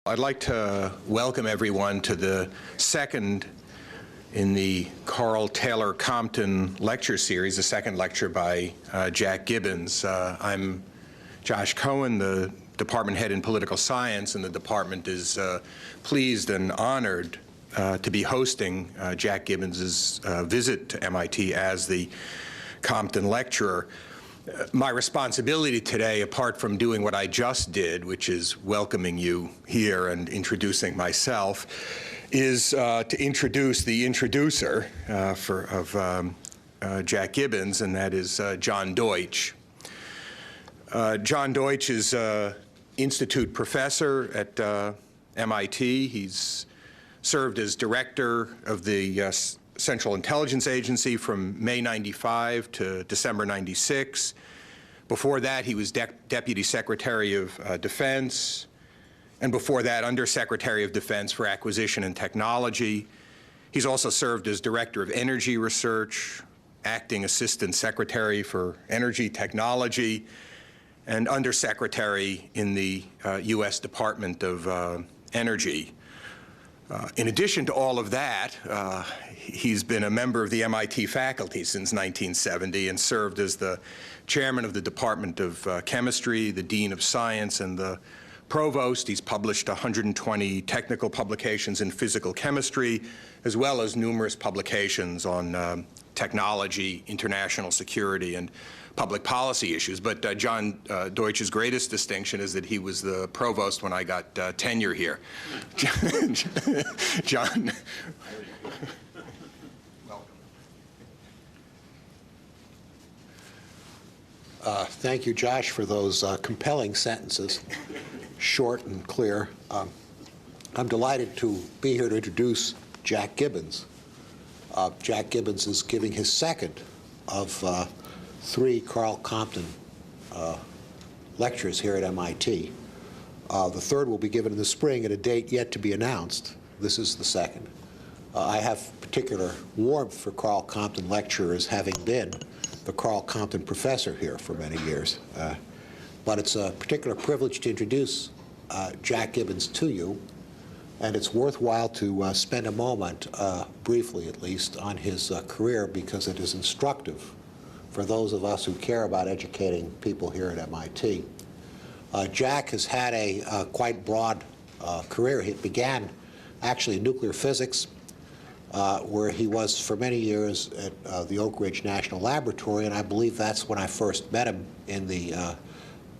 I'd like to welcome everyone to the second in the Carl Taylor Compton lecture series, the second lecture by Jack Gibbons. I'm Josh Cohen, the department head in political science, and the department is pleased and honored to be hosting Jack Gibbons's visit to MIT as the Compton lecturer. My responsibility today, apart from doing what I just did, which is welcoming you here and introducing myself, is to introduce the introducer of Jack Gibbons, and that is John Deutsch. John Deutsch is an institute professor at MIT. He's served as director of the Central Intelligence Agency from May '95 to December '96. Before that, he was Deputy Secretary of Defense, and before that, Undersecretary of Defense for Acquisition and Technology. He's also served as Director of Energy Research, Acting Assistant Secretary for Energy Technology, and Undersecretary in the U.S. Department of Energy. In addition to all of that, he's been a member of the MIT faculty since 1970 and served as the chairman of the Department of Chemistry, the dean of science, and the provost. He's published 120 technical publications in physical chemistry, as well as numerous publications on technology, international security, and public policy issues. But John Deutsch's greatest distinction is that he was the provost when I got tenure here. John. Welcome. Thank you, Josh, for those compelling sentences, short and clear. I'm delighted to be here to introduce Jack Gibbons. Jack Gibbons is giving his second of 3 Carl Compton lectures here at MIT. The third will be given in the spring at a date yet to be announced. This is the second. I have particular warmth for Carl Compton lecturers, having been the Carl Compton professor here for many years. But it's a particular privilege to introduce Jack Gibbons to you, and it's worthwhile to spend a moment, briefly at least, on his career, because it is instructive for those of us who care about educating people here at MIT. Jack has had a quite broad career. He began actually in nuclear physics, where he was for many years at the Oak Ridge National Laboratory, and I believe that's when I first met him in the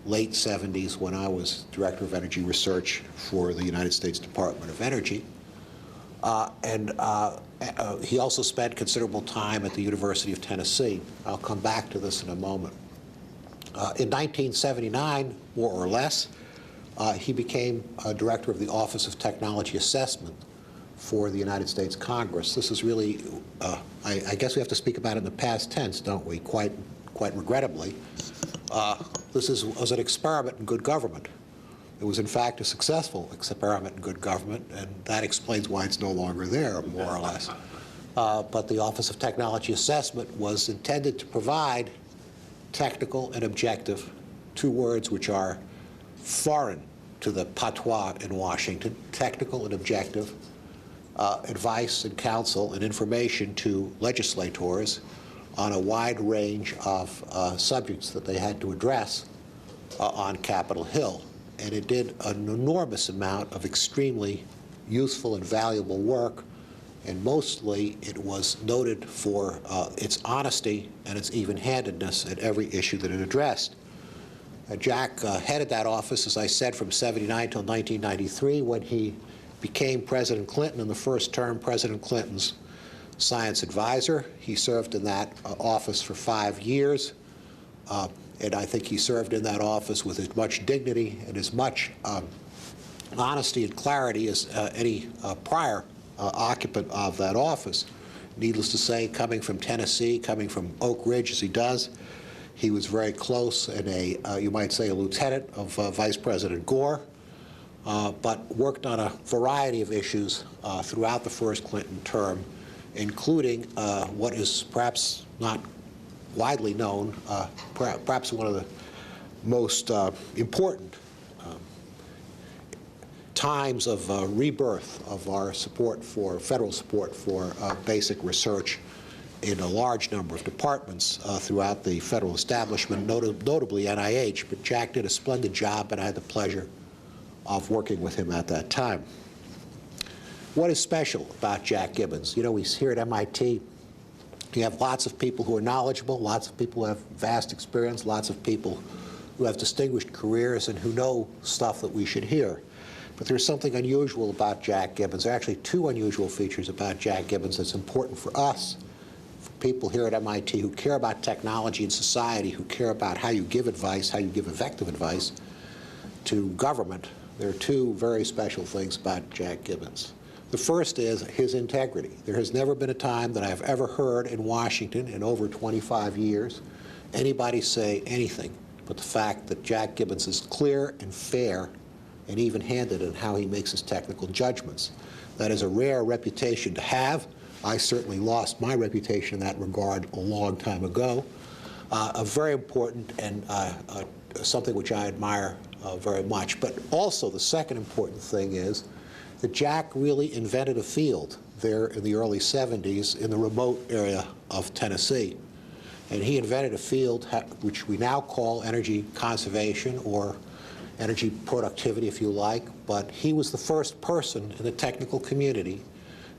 late '70s when I was Director of Energy Research for the United States Department of Energy. He also spent considerable time at the University of Tennessee. I'll come back to this in a moment. In 1979, more or less, he became director of the Office of Technology Assessment for the United States Congress. This is really, I guess we have to speak about it in the past tense, don't we? Quite regrettably. This was an experiment in good government. It was, in fact, a successful experiment in good government, and that explains why it's no longer there, more or less. But the Office of Technology Assessment was intended to provide technical and objective, 2 words which are foreign to the patois in Washington, technical and objective advice and counsel and information to legislators on a wide range of subjects that they had to address on Capitol Hill. And it did an enormous amount of extremely useful and valuable work, and mostly it was noted for its honesty and its even-handedness at every issue that it addressed. Jack headed that office, as I said, from '79 till 1993, when he became President Clinton, in the first term, President Clinton's science advisor. He served in that office for 5 years. And I think he served in that office with as much dignity and as much honesty and clarity as any prior occupant of that office. Needless to say, coming from Tennessee, coming from Oak Ridge as he does, he was very close and you might say, a lieutenant of Vice President Gore, but worked on a variety of issues throughout the first Clinton term, including what is perhaps not widely known, perhaps one of the most important times of rebirth of our support for, federal support for basic research in a large number of departments throughout the federal establishment, notably NIH. But Jack did a splendid job, and I had the pleasure of working with him at that time. What is special about Jack Gibbons? You know, he's here at MIT. You have lots of people who are knowledgeable, lots of people who have vast experience, lots of people who have distinguished careers and who know stuff that we should hear. But there's something unusual about Jack Gibbons. There are actually two unusual features about Jack Gibbons that's important for us, for people here at MIT who care about technology and society, who care about how you give advice, how you give effective advice to government. There are two very special things about Jack Gibbons. The first is his integrity. There has never been a time that I've ever heard in Washington in over 25 years anybody say anything but the fact that Jack Gibbons is clear and fair and even-handed in how he makes his technical judgments. That is a rare reputation to have. I certainly lost my reputation in that regard a long time ago. A very important and something which I admire very much. But also the second important thing is that Jack really invented a field there in the early 70s in the remote area of Tennessee. And he invented a field which we now call energy conservation or energy productivity, if you like. But he was the first person in the technical community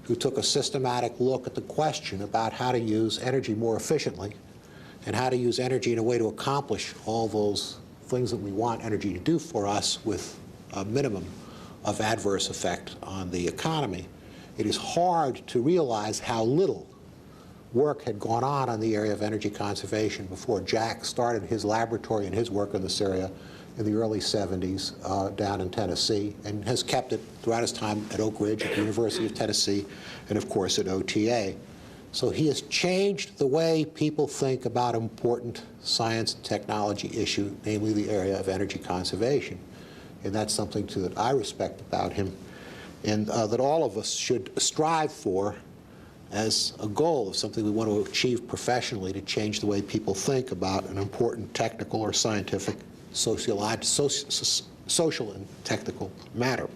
who took a systematic look at the question about how to use energy more efficiently and how to use energy in a way to accomplish all those things that we want energy to do for us with a minimum of adverse effect on the economy. It is hard to realize how little work had gone on in the area of energy conservation before Jack started his laboratory and his work in this area in the early 70s down in Tennessee, and has kept it throughout his time at Oak Ridge, at the University of Tennessee, and of course at OTA. So he has changed the way people think about important science and technology issue, namely the area of energy conservation. And that's something, too, that I respect about him, and that all of us should strive for as a goal of something we want to achieve professionally, to change the way people think about an important technical or scientific, social and technical matter.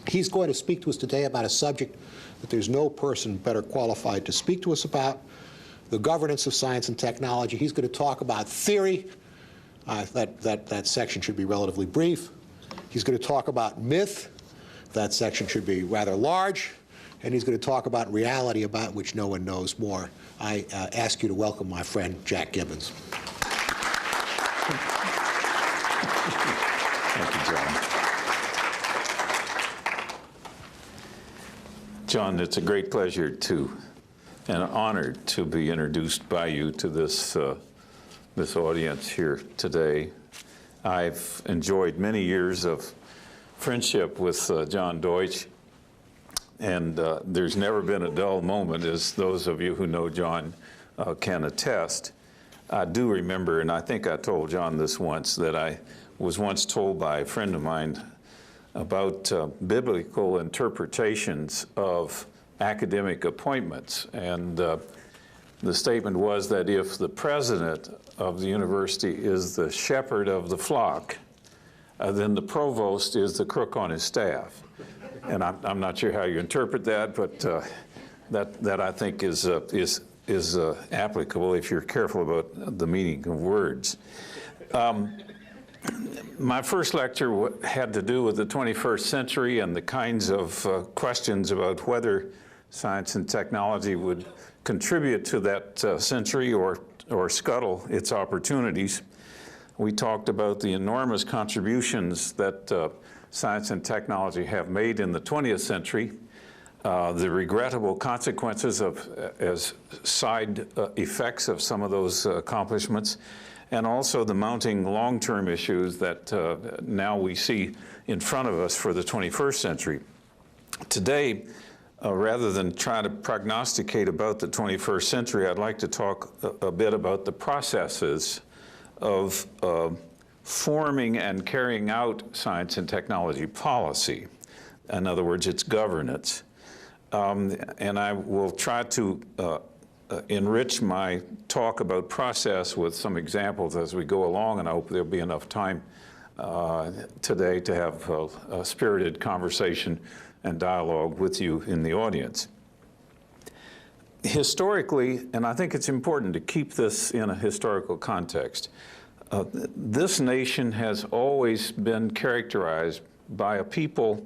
He's going to speak to us today about a subject that there's no person better qualified to speak to us about, the governance of science and technology. He's going to talk about theory. That section should be relatively brief. He's going to talk about myth. That section should be rather large. And he's going to talk about reality, about which no one knows more. I ask you to welcome my friend, Jack Gibbons. Thank you, John. John, it's a great pleasure and an honor to be introduced by you to this audience here today. I've enjoyed many years of friendship with John Deutsch, and there's never been a dull moment, as those of you who know John can attest. I do remember, and I think I told John this once, that I was once told by a friend of mine about biblical interpretations of academic appointments. And the statement was that if the president of the university is the shepherd of the flock, then the provost is the crook on his staff. And I'm not sure how you interpret that, but that I think is applicable if you're careful about the meaning of words. My first lecture had to do with the 21st century and the kinds of questions about whether science and technology would contribute to that century or scuttle its opportunities. We talked about the enormous contributions that science and technology have made in the 20th century, the regrettable consequences as side effects of some of those accomplishments, and also the mounting long-term issues that now we see in front of us for the 21st century. Today, rather than try to prognosticate about the 21st century, I'd like to talk a bit about the processes of forming and carrying out science and technology policy. In other words, its governance. And I will try to enrich my talk about process with some examples as we go along, and I hope there'll be enough time today to have a spirited conversation and dialogue with you in the audience. Historically, and I think it's important to keep this in a historical context, this nation has always been characterized by a people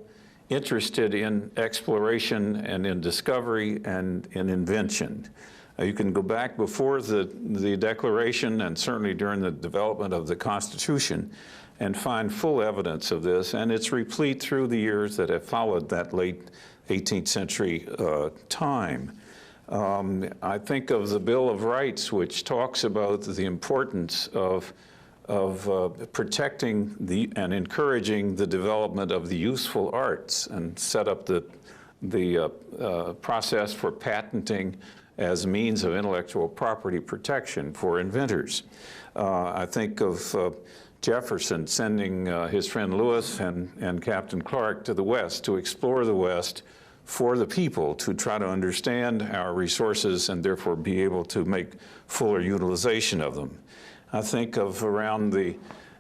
interested in exploration and in discovery and in invention. You can go back before the Declaration and certainly during the development of the Constitution and find full evidence of this, and it's replete through the years that have followed that late 18th century time. I think of the Bill of Rights, which talks about the importance of protecting and encouraging the development of the useful arts and set up the process for patenting as means of intellectual property protection for inventors. I think of Jefferson sending his friend Lewis and Captain Clark to the West to explore the West for the people, to try to understand our resources and therefore be able to make fuller utilization of them. I think of around the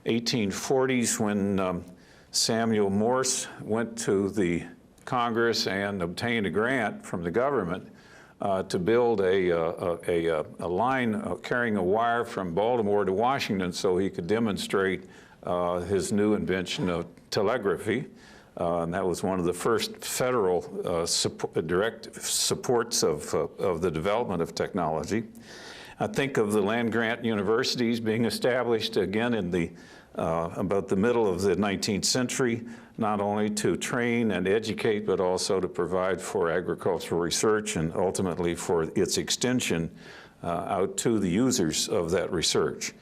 1840s when Samuel Morse went to the Congress and obtained a grant from the government to build a line carrying a wire from Baltimore to Washington so he could demonstrate his new invention of telegraphy. And that was one of the first federal direct supports of the development of technology. I think of the land-grant universities being established again in the about the middle of the 19th century, not only to train and educate, but also to provide for agricultural research and ultimately for its extension out to the users of that research.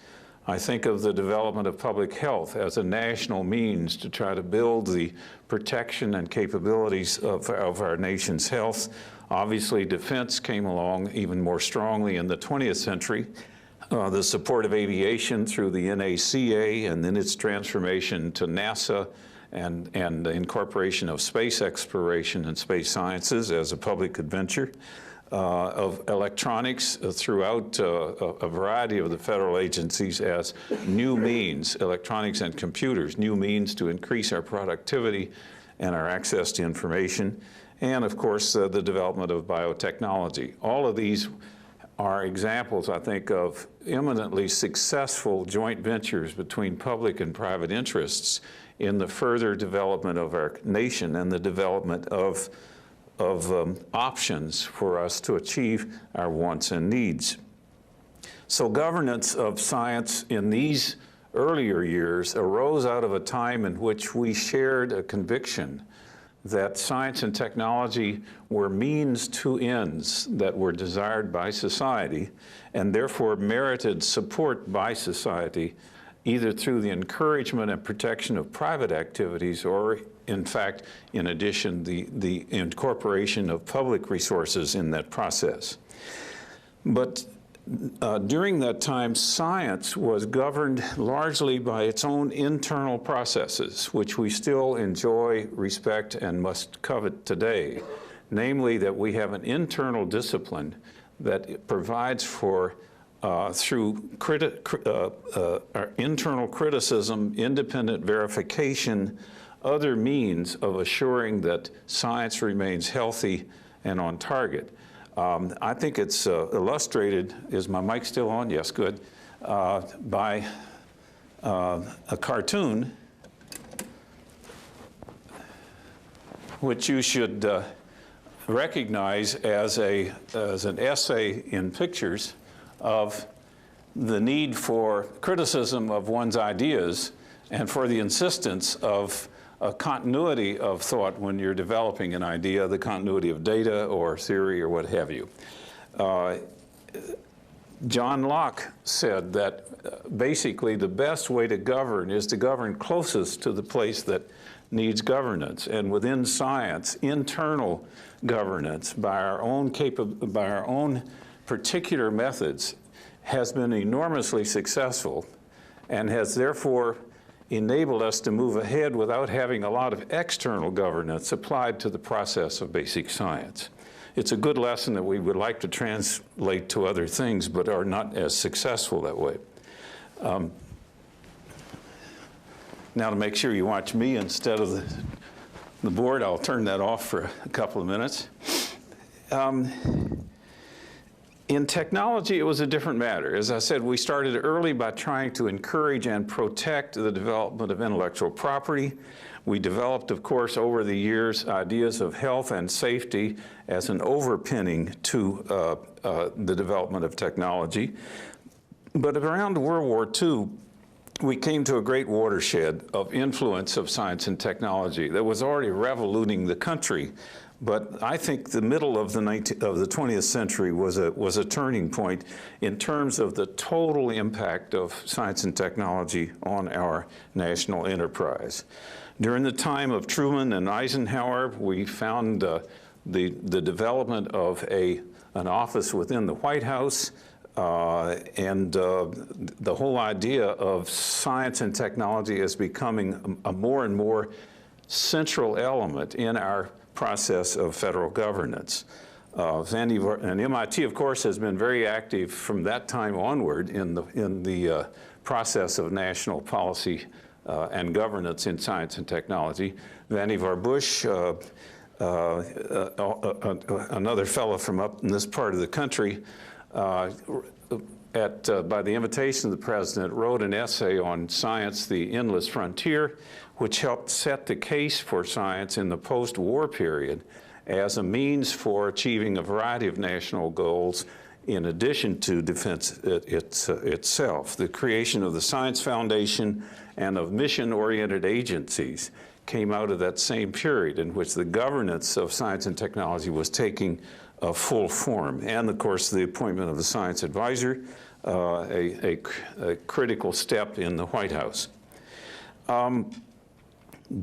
I think of the development of public health as a national means to try to build the protection and capabilities of our nation's health. Obviously, defense came along even more strongly in the 20th century. The support of aviation through the NACA and then its transformation to NASA and the incorporation of space exploration and space sciences as a public adventure. Of electronics throughout a variety of the federal agencies as new means, electronics and computers, new means to increase our productivity and our access to information, and of course the development of biotechnology. All of these are examples, I think, of eminently successful joint ventures between public and private interests in the further development of our nation and the development of options for us to achieve our wants and needs. So governance of science in these earlier years arose out of a time in which we shared a conviction that science and technology were means to ends that were desired by society and therefore merited support by society, either through the encouragement and protection of private activities or, in fact, in addition, the incorporation of public resources in that process. But during that time, science was governed largely by its own internal processes, which we still enjoy, respect, and must covet today. Namely, that we have an internal discipline that provides for through our internal criticism, independent verification, other means of assuring that science remains healthy and on target. I think it's illustrated, is my mic still on? Yes, good, by a cartoon, which you should recognize as an essay in pictures of the need for criticism of one's ideas and for the insistence of a continuity of thought when you're developing an idea, the continuity of data or theory or what have you. John Locke said that basically the best way to govern is to govern closest to the place that needs governance. And within science, internal governance by our own particular methods has been enormously successful and has therefore enabled us to move ahead without having a lot of external governance applied to the process of basic science. It's a good lesson that we would like to translate to other things, but are not as successful that way. Now, to make sure you watch me instead of the board, I'll turn that off for a couple of minutes. In technology, it was a different matter. As I said, we started early by trying to encourage and protect the development of intellectual property. We developed, of course, over the years, ideas of health and safety as an overpinning to the development of technology. But around World War II, we came to a great watershed of influence of science and technology that was already revoluting the country. But I think the middle of the 20th century was a turning point in terms of the total impact of science and technology on our national enterprise. During the time of Truman and Eisenhower, we found the development of an office within the White House, and the whole idea of science and technology as becoming a more and more central element in our process of federal governance. And MIT, of course, has been very active from that time onward in the process of national policy and governance in science and technology. Vannevar Bush, another fellow from up in this part of the country, by the invitation of the president, wrote an essay on science, the endless frontier, which helped set the case for science in the post-war period as a means for achieving a variety of national goals in addition to defense itself. The creation of the Science Foundation and of mission-oriented agencies came out of that same period in which the governance of science and technology was taking full form. And, of course, the appointment of the science advisor, a critical step in the White House.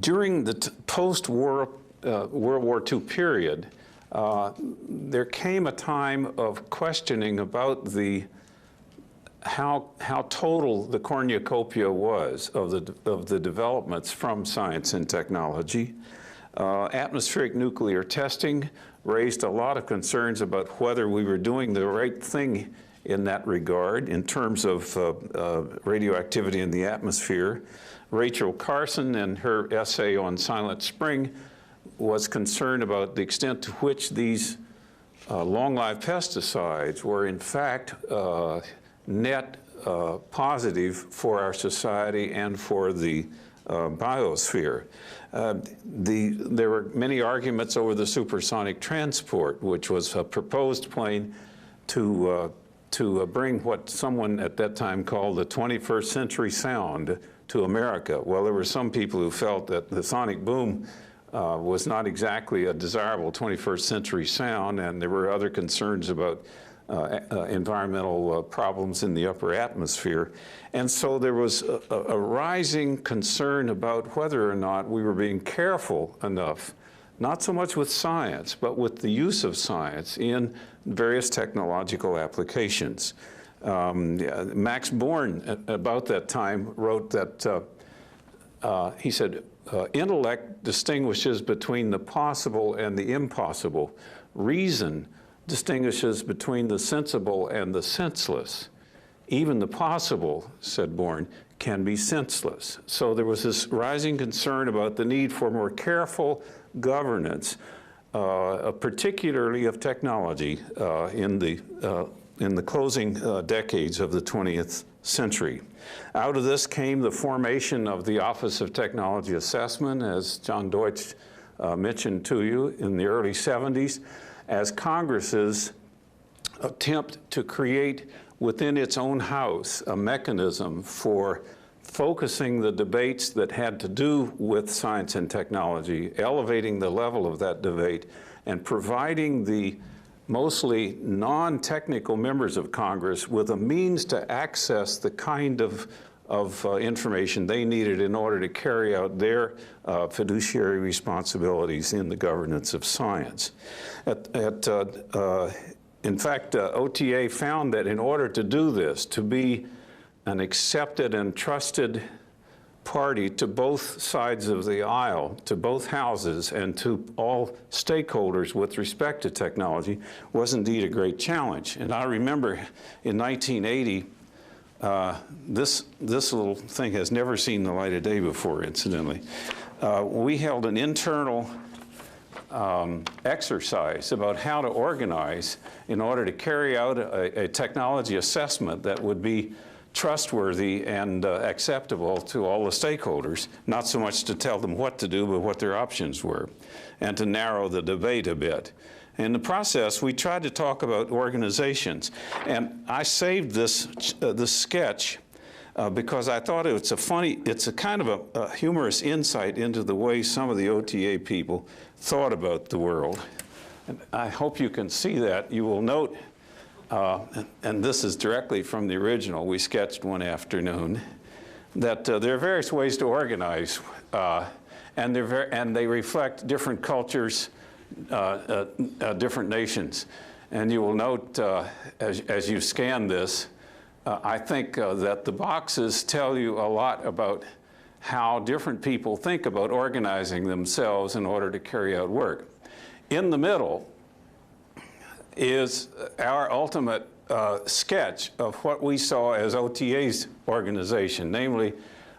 During the post-war World War II period, there came a time of questioning about how total the cornucopia was of the developments from science and technology. Atmospheric nuclear testing raised a lot of concerns about whether we were doing the right thing in that regard in terms of radioactivity in the atmosphere. Rachel Carson, in her essay on Silent Spring, was concerned about the extent to which these long-lived pesticides were in fact net positive for our society and for the biosphere. There were many arguments over the supersonic transport, which was a proposed plane to bring what someone at that time called the 21st century sound to America. Well, there were some people who felt that the sonic boom was not exactly a desirable 21st century sound, and there were other concerns about environmental problems in the upper atmosphere. And so there was a rising concern about whether or not we were being careful enough, not so much with science, but with the use of science in various technological applications. Max Born, about that time, wrote that, he said, intellect distinguishes between the possible and the impossible. Reason distinguishes between the sensible and the senseless. Even the possible, said Born, can be senseless. So there was this rising concern about the need for more careful governance, particularly of technology in the closing decades of the 20th century. Out of this came the formation of the Office of Technology Assessment, as John Deutsch mentioned to you, in the early 70s, as Congress's attempt to create within its own house a mechanism for focusing the debates that had to do with science and technology, elevating the level of that debate, and providing the mostly non-technical members of Congress with a means to access the kind of information they needed in order to carry out their fiduciary responsibilities in the governance of science. In fact, OTA found that in order to do this, to be an accepted and trusted party to both sides of the aisle, to both houses, and to all stakeholders with respect to technology was indeed a great challenge. And I remember in 1980, This little thing has never seen the light of day before, incidentally. We held an internal exercise about how to organize in order to carry out a technology assessment that would be trustworthy and acceptable to all the stakeholders, not so much to tell them what to do, but what their options were, and to narrow the debate a bit. In the process, we tried to talk about organizations, and I saved this sketch because I thought it's a kind of a humorous insight into the way some of the OTA people thought about the world. And I hope you can see that. You will note, and this is directly from the original we sketched one afternoon, that there are various ways to organize, and they reflect different cultures, different nations. And you will note, as you scan this, I think that the boxes tell you a lot about how different people think about organizing themselves in order to carry out work. In the middle is our ultimate sketch of what we saw as OTA's organization, namely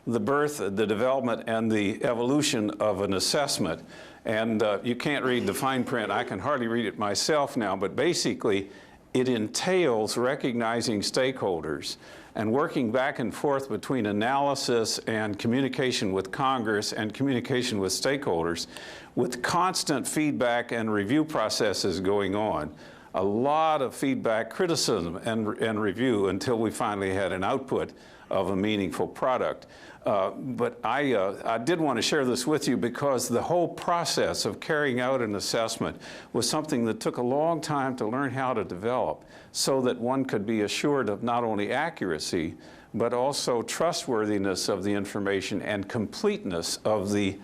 the birth, the development, and the evolution of an assessment. And you can't read the fine print. I can hardly read it myself now, but basically it entails recognizing stakeholders and working back and forth between analysis and communication with Congress and communication with stakeholders, with constant feedback and review processes going on. A lot of feedback, criticism, and review until we finally had an output of a meaningful product. But I did want to share this with you because the whole process of carrying out an assessment was something that took a long time to learn how to develop so that one could be assured of not only accuracy, but also trustworthiness of the information and completeness of the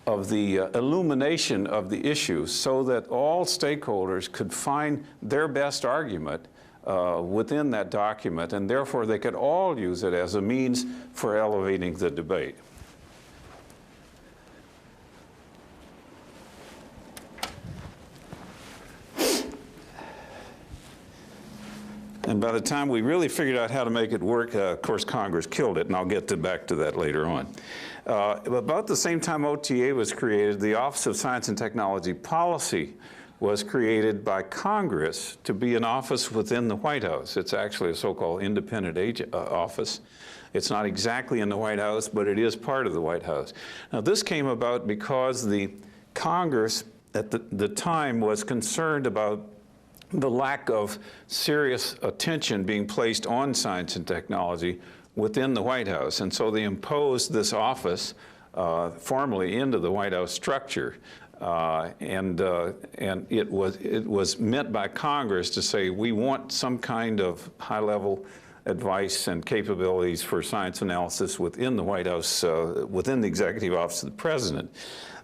illumination of the issues so that all stakeholders could find their best argument within that document, and therefore they could all use it as a means for elevating the debate. And by the time we really figured out how to make it work, of course, Congress killed it, and I'll get back to that later on. About the same time OTA was created, the Office of Science and Technology Policy was created by Congress to be an office within the White House. It's actually a so-called independent office. It's not exactly in the White House, but it is part of the White House. Now, this came about because the Congress at the time was concerned about the lack of serious attention being placed on science and technology within the White House. And so they imposed this office formally into the White House structure. And it was meant by Congress to say, we want some kind of high-level advice and capabilities for science analysis within the White House, within the Executive Office of the President.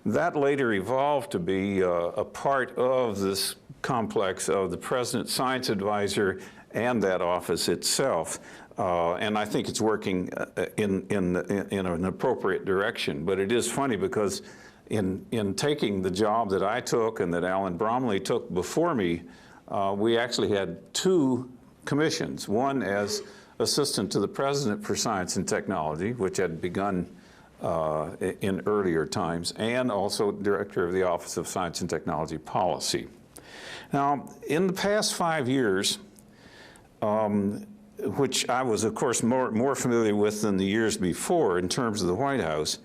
That later evolved to be a part of this complex of the President's Science Advisor and that office itself. And I think it's working in an appropriate direction. But it is funny because in taking the job that I took and that Alan Bromley took before me, we actually had two commissions. One as Assistant to the President for Science and Technology, which had begun in earlier times, and also Director of the Office of Science and Technology Policy. Now, in the past 5 years, which I was, of course, more familiar with than the years before in terms of the White House,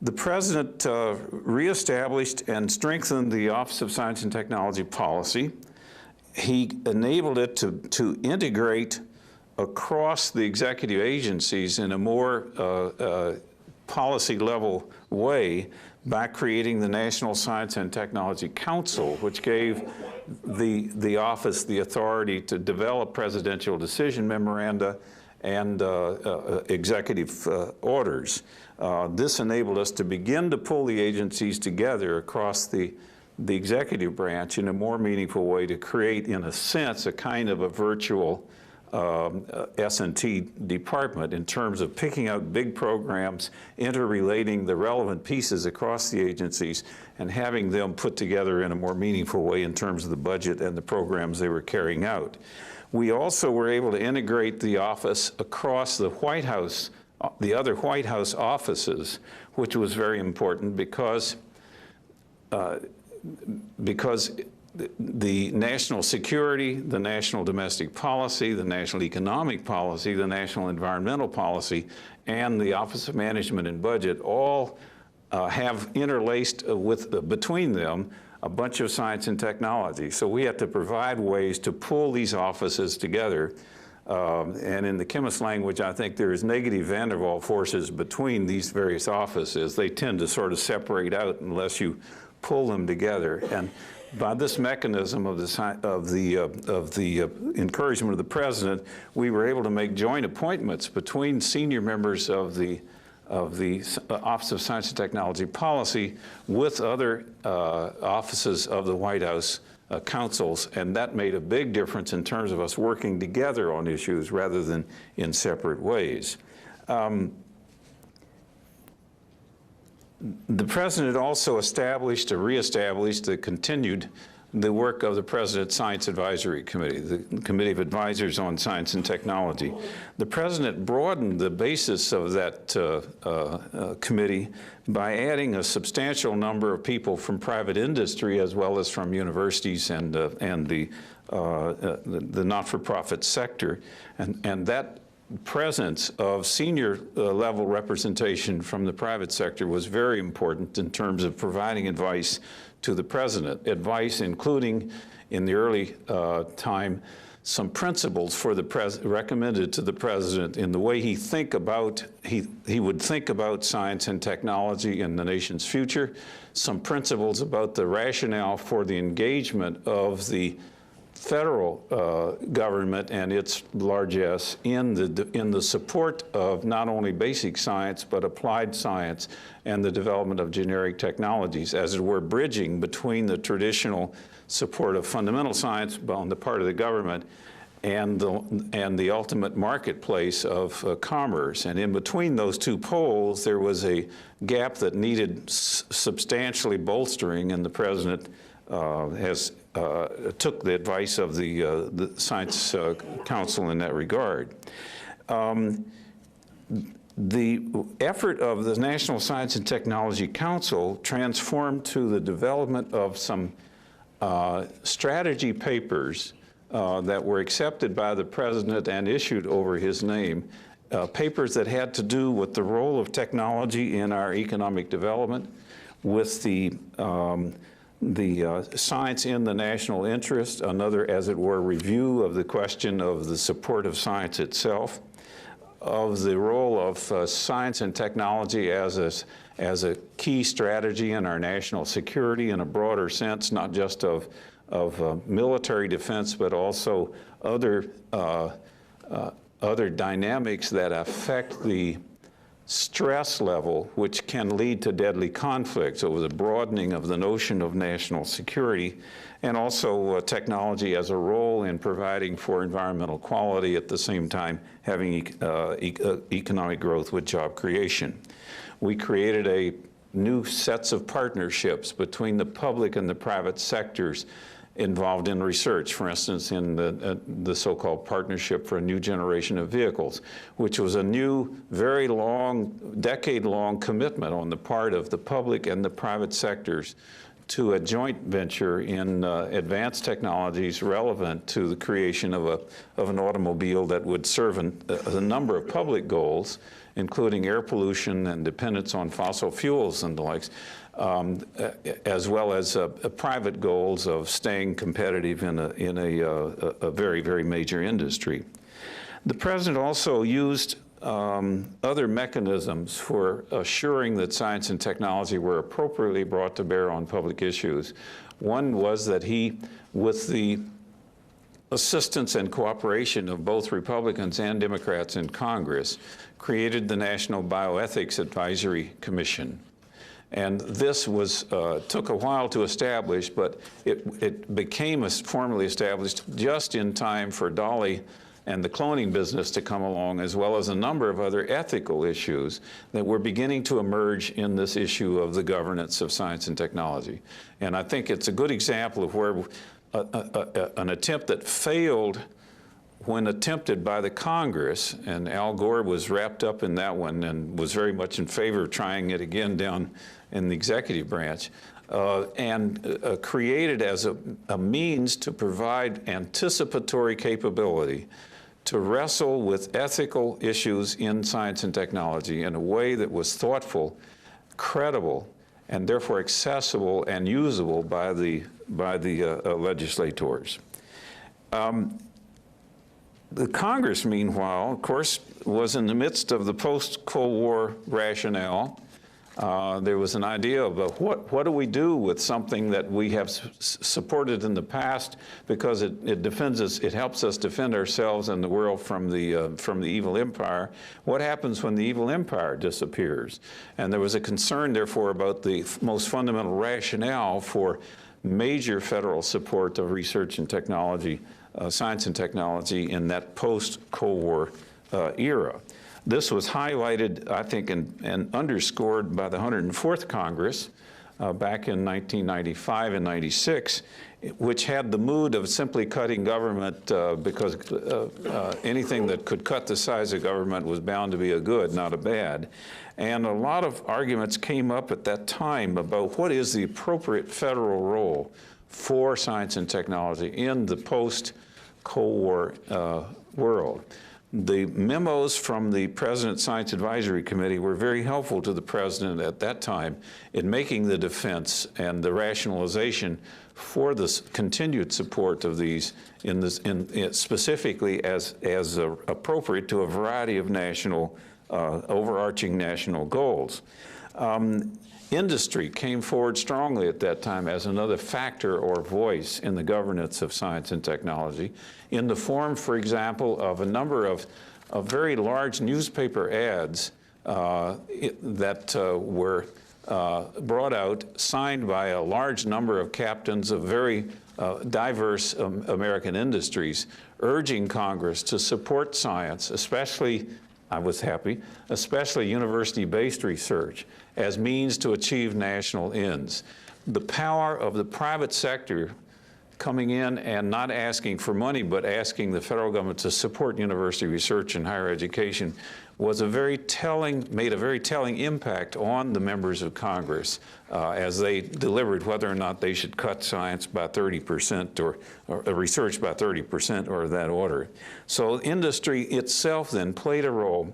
the President reestablished and strengthened the Office of Science and Technology Policy. He enabled it to integrate across the executive agencies in a more policy-level way by creating the National Science and Technology Council, which gave the office the authority to develop presidential decision memoranda and executive orders. This enabled us to begin to pull the agencies together across the executive branch in a more meaningful way to create, in a sense, a kind of a virtual S&T department in terms of picking out big programs, interrelating the relevant pieces across the agencies, and having them put together in a more meaningful way in terms of the budget and the programs they were carrying out. We also were able to integrate the office across the White House, the other White House offices, which was very important because the national security, the national domestic policy, the national economic policy, the national environmental policy, and the Office of Management and Budget all have interlaced between them a bunch of science and technology. So we had to provide ways to pull these offices together. And in the chemist language, I think there is negative van der Waals forces between these various offices. They tend to sort of separate out unless you pull them together. And by this mechanism of the encouragement of the president, we were able to make joint appointments between senior members of the Office of Science and Technology Policy with other offices of the White House councils, and that made a big difference in terms of us working together on issues rather than in separate ways. The president also continued the work of the President's Science Advisory Committee, the Committee of Advisors on Science and Technology. The president broadened the basis of that committee by adding a substantial number of people from private industry as well as from universities and the not-for-profit sector. And that presence of senior level representation from the private sector was very important in terms of providing advice to the president. Advice including, in the early time, some principles for the recommended to the president in the way he would think about science and technology in the nation's future, some principles about the rationale for the engagement of the federal government and its largesse in the support of not only basic science but applied science and the development of generic technologies, as it were, bridging between the traditional support of fundamental science on the part of the government and the ultimate marketplace of commerce. And in between those two poles, there was a gap that needed substantially bolstering, and the president took the advice of the Science Council in that regard. The effort of the National Science and Technology Council transformed to the development of some strategy papers that were accepted by the president and issued over his name, papers that had to do with the role of technology in our economic development, with the science in the national interest, another, as it were, review of the question of the support of science itself, of the role of science and technology as a key strategy in our national security in a broader sense, not just of military defense, but also other dynamics that affect the stress level, which can lead to deadly conflicts, over the broadening of the notion of national security, and also technology as a role in providing for environmental quality, at the same time having economic growth with job creation. We created new sets of partnerships between the public and the private sectors involved in research, for instance, in the so-called Partnership for a New Generation of Vehicles, which was a new, very long, decade-long commitment on the part of the public and the private sectors to a joint venture in advanced technologies relevant to the creation of an automobile that would serve a number of public goals, including air pollution and dependence on fossil fuels and the likes, as well as private goals of staying competitive in a very, very major industry. The president also used other mechanisms for assuring that science and technology were appropriately brought to bear on public issues. One was that he, with the assistance and cooperation of both Republicans and Democrats in Congress, created the National Bioethics Advisory Commission. And this took a while to establish, but it became formally established just in time for Dolly and the cloning business to come along, as well as a number of other ethical issues that were beginning to emerge in this issue of the governance of science and technology. And I think it's a good example of where an attempt that failed when attempted by the Congress, and Al Gore was wrapped up in that one and was very much in favor of trying it again down in the executive branch, and created as a means to provide anticipatory capability to wrestle with ethical issues in science and technology in a way that was thoughtful, credible, and therefore accessible and usable by the legislators. The Congress, meanwhile, of course, was in the midst of the post-Cold War rationale. There was an idea of what do we do with something that we have supported in the past, because it defends us, it helps us defend ourselves and the world from the evil empire. What happens when the evil empire disappears? And there was a concern, therefore, about the most fundamental rationale for major federal support of research and technology, science and technology in that post-Cold War era. This was highlighted, I think, and underscored by the 104th Congress back in 1995 and 96, which had the mood of simply cutting government because anything that could cut the size of government was bound to be a good, not a bad. And a lot of arguments came up at that time about what is the appropriate federal role for science and technology in the post-Cold War world. The memos from the President's Science Advisory Committee were very helpful to the President at that time in making the defense and the rationalization for the continued support of these specifically as appropriate to a variety of national, overarching national goals. Industry came forward strongly at that time as another factor or voice in the governance of science and technology, in the form, for example, of a number of very large newspaper ads that were brought out, signed by a large number of captains of very diverse American industries, urging Congress to support science, especially, I was happy, especially university-based research, as means to achieve national ends. The power of the private sector coming in and not asking for money, but asking the federal government to support university research and higher education was made a very telling impact on the members of Congress as they delivered whether or not they should cut science by 30% or research by 30% or that order. So industry itself then played a role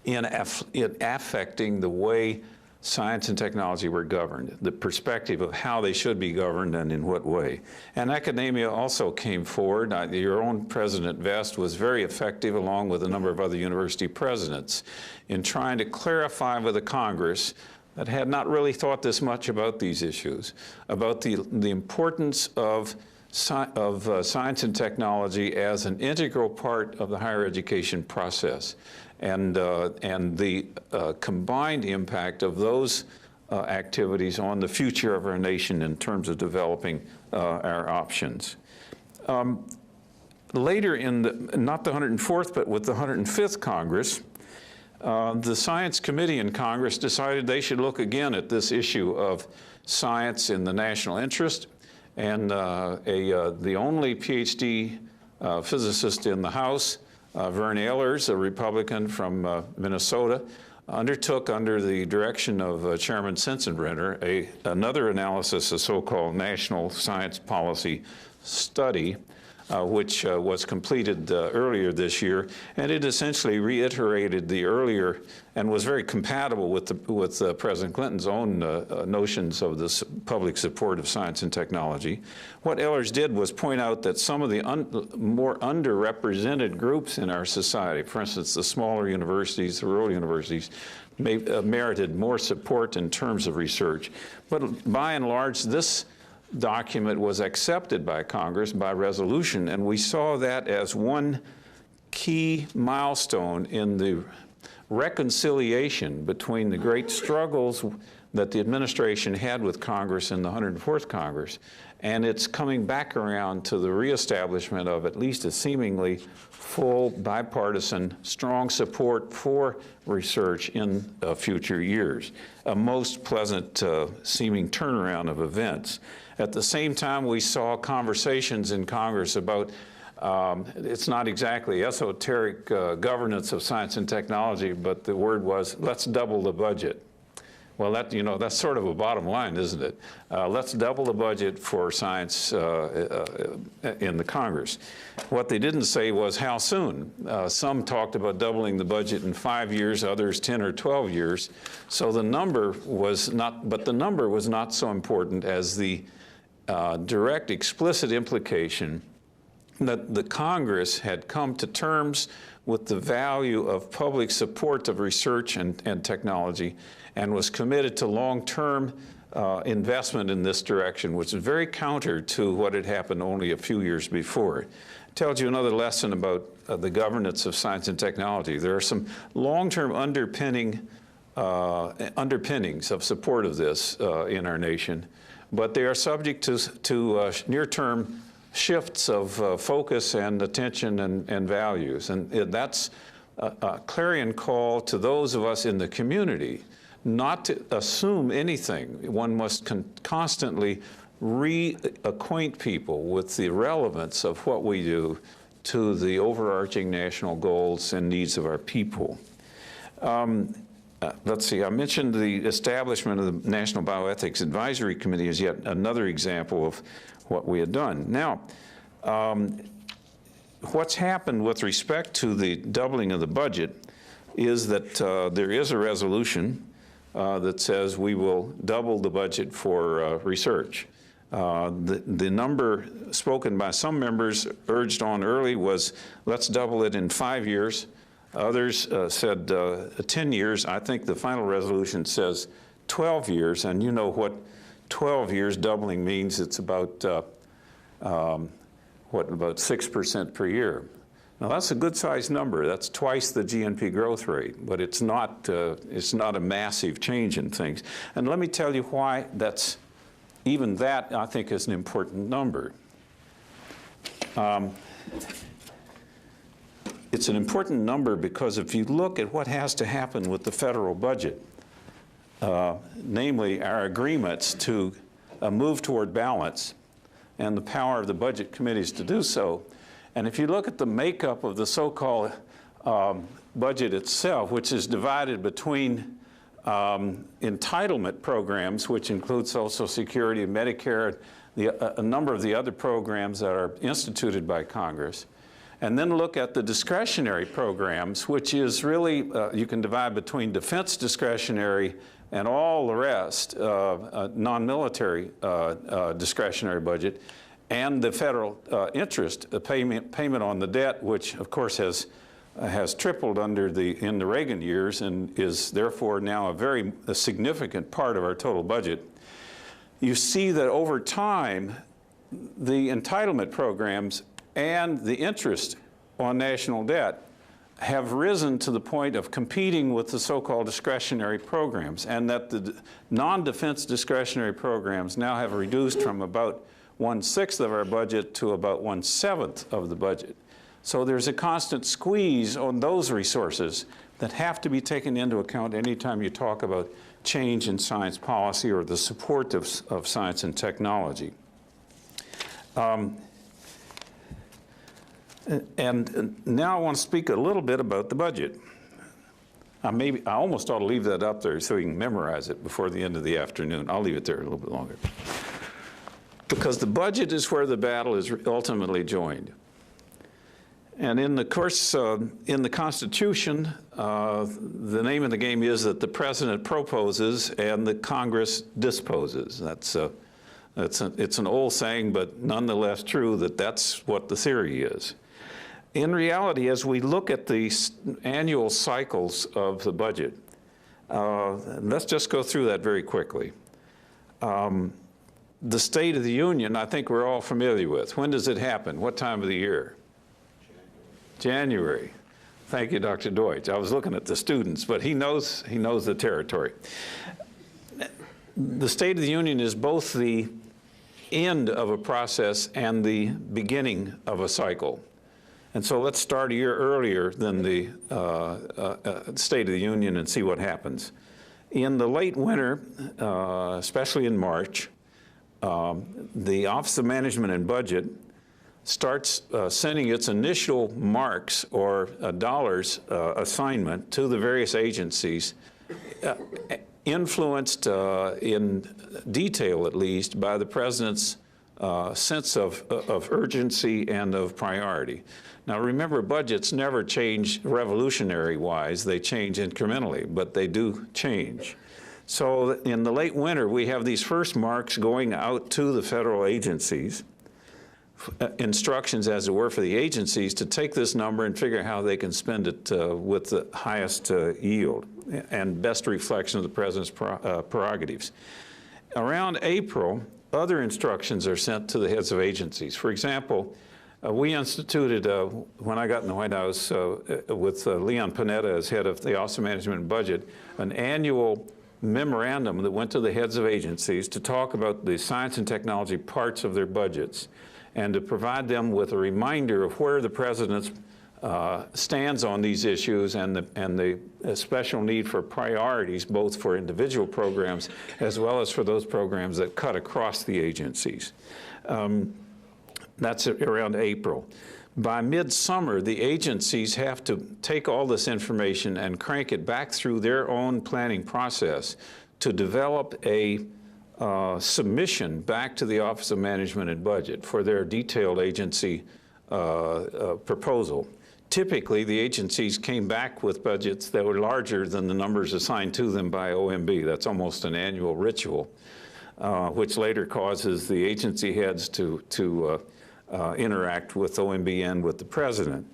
in affecting the way science and technology were governed, the perspective of how they should be governed and in what way. And academia also came forward. Your own President Vest was very effective, along with a number of other university presidents, in trying to clarify with the Congress that had not really thought this much about these issues, about the importance of science and technology as an integral part of the higher education process, and the combined impact of those activities on the future of our nation in terms of developing our options. Later in not the 104th, but with the 105th Congress, the Science Committee in Congress decided they should look again at this issue of science in the national interest, and the only PhD physicist in the House, Vern Ehlers, a Republican from Minnesota, undertook, under the direction of Chairman Sensenbrenner, another analysis, a so-called national science policy study, which was completed earlier this year, and it essentially reiterated the earlier and was very compatible with President Clinton's own notions of the public support of science and technology. What Ehlers did was point out that some of the more underrepresented groups in our society, for instance, the smaller universities, the rural universities, merited more support in terms of research. But by and large, this document was accepted by Congress by resolution, and we saw that as one key milestone in the reconciliation between the great struggles that the administration had with Congress in the 104th Congress. And it's coming back around to the reestablishment of at least a seemingly full bipartisan strong support for research in future years. A most pleasant seeming turnaround of events. At the same time, we saw conversations in Congress about it's not exactly esoteric governance of science and technology, but the word was, let's double the budget. Well, that, you know, that's sort of a bottom line, isn't it? Let's double the budget for science in the Congress. What they didn't say was how soon. Some talked about doubling the budget in 5 years, others 10 or 12 years. So the number was not, but the number was not so important as the direct explicit implication that the Congress had come to terms with the value of public support of research and technology, and was committed to long-term investment in this direction, which is very counter to what had happened only a few years before. It tells you another lesson about the governance of science and technology. There are some long-term underpinnings of support of this in our nation, but they are subject to near-term shifts of focus and attention and values. And that's a clarion call to those of us in the community not to assume anything. One must constantly reacquaint people with the relevance of what we do to the overarching national goals and needs of our people. Let's see, I mentioned the establishment of the National Bioethics Advisory Committee as yet another example of what we had done. Now, what's happened with respect to the doubling of the budget is that there is a resolution that says we will double the budget for research. The number spoken by some members urged on early was, let's double it in 5 years. Others said 10 years. I think the final resolution says 12 years, and you know what 12 years doubling means. It's about, about 6% per year. Now that's a good-sized number. That's twice the GNP growth rate, but it's not a massive change in things. And let me tell you why that's, even that I think is an important number. It's an important number because if you look at what has to happen with the federal budget, namely our agreements to move toward balance and the power of the budget committees to do so, and if you look at the makeup of the so-called budget itself, which is divided between entitlement programs, which include Social Security and Medicare, a number of the other programs that are instituted by Congress, and then look at the discretionary programs, which is really, you can divide between defense discretionary and all the rest, non-military discretionary budget, and the federal interest payment on the debt, which of course has tripled in the Reagan years and is therefore now a significant part of our total budget. You see that over time, the entitlement programs and the interest on national debt have risen to the point of competing with the so-called discretionary programs, and that the non-defense discretionary programs now have reduced from about 1/6 of our budget to about 1/7 of the budget. So there's a constant squeeze on those resources that have to be taken into account anytime you talk about change in science policy or the support of science and technology. And now I want to speak a little bit about the budget. I almost ought to leave that up there so you can memorize it before the end of the afternoon. I'll leave it there a little bit longer. Because the budget is where the battle is ultimately joined. And in the course, in the Constitution, the name of the game is that the President proposes and the Congress disposes. It's an old saying, but nonetheless true that that's what the theory is. In reality, as we look at the annual cycles of the budget, let's just go through that very quickly. The State of the Union, I think we're all familiar with. When does it happen? What time of the year? January. Thank you, Dr. Deutsch. I was looking at the students, but he knows the territory. the State of the Union is both the end of a process and the beginning of a cycle. And so let's start a year earlier than the State of the Union and see what happens. In the late winter, especially in March, the Office of Management and Budget starts sending its initial marks or dollars assignment to the various agencies, influenced in detail at least by the President's sense of urgency and of priority. Now remember, budgets never change revolutionary-wise, they change incrementally, but they do change. So in the late winter, we have these first marks going out to the federal agencies, instructions, as it were, for the agencies to take this number and figure out how they can spend it with the highest yield and best reflection of the President's prerogatives. Around April, other instructions are sent to the heads of agencies. For example, we instituted, when I got in the White House with Leon Panetta as head of the Office of Management and Budget, an annual memorandum that went to the heads of agencies to talk about the science and technology parts of their budgets and to provide them with a reminder of where the President stands on these issues and the special need for priorities, both for individual programs as well as for those programs that cut across the agencies. That's around April. By midsummer, the agencies have to take all this information and crank it back through their own planning process to develop a submission back to the Office of Management and Budget for their detailed agency proposal. Typically, the agencies came back with budgets that were larger than the numbers assigned to them by OMB. That's almost an annual ritual, which later causes the agency heads to interact with OMB and with the President.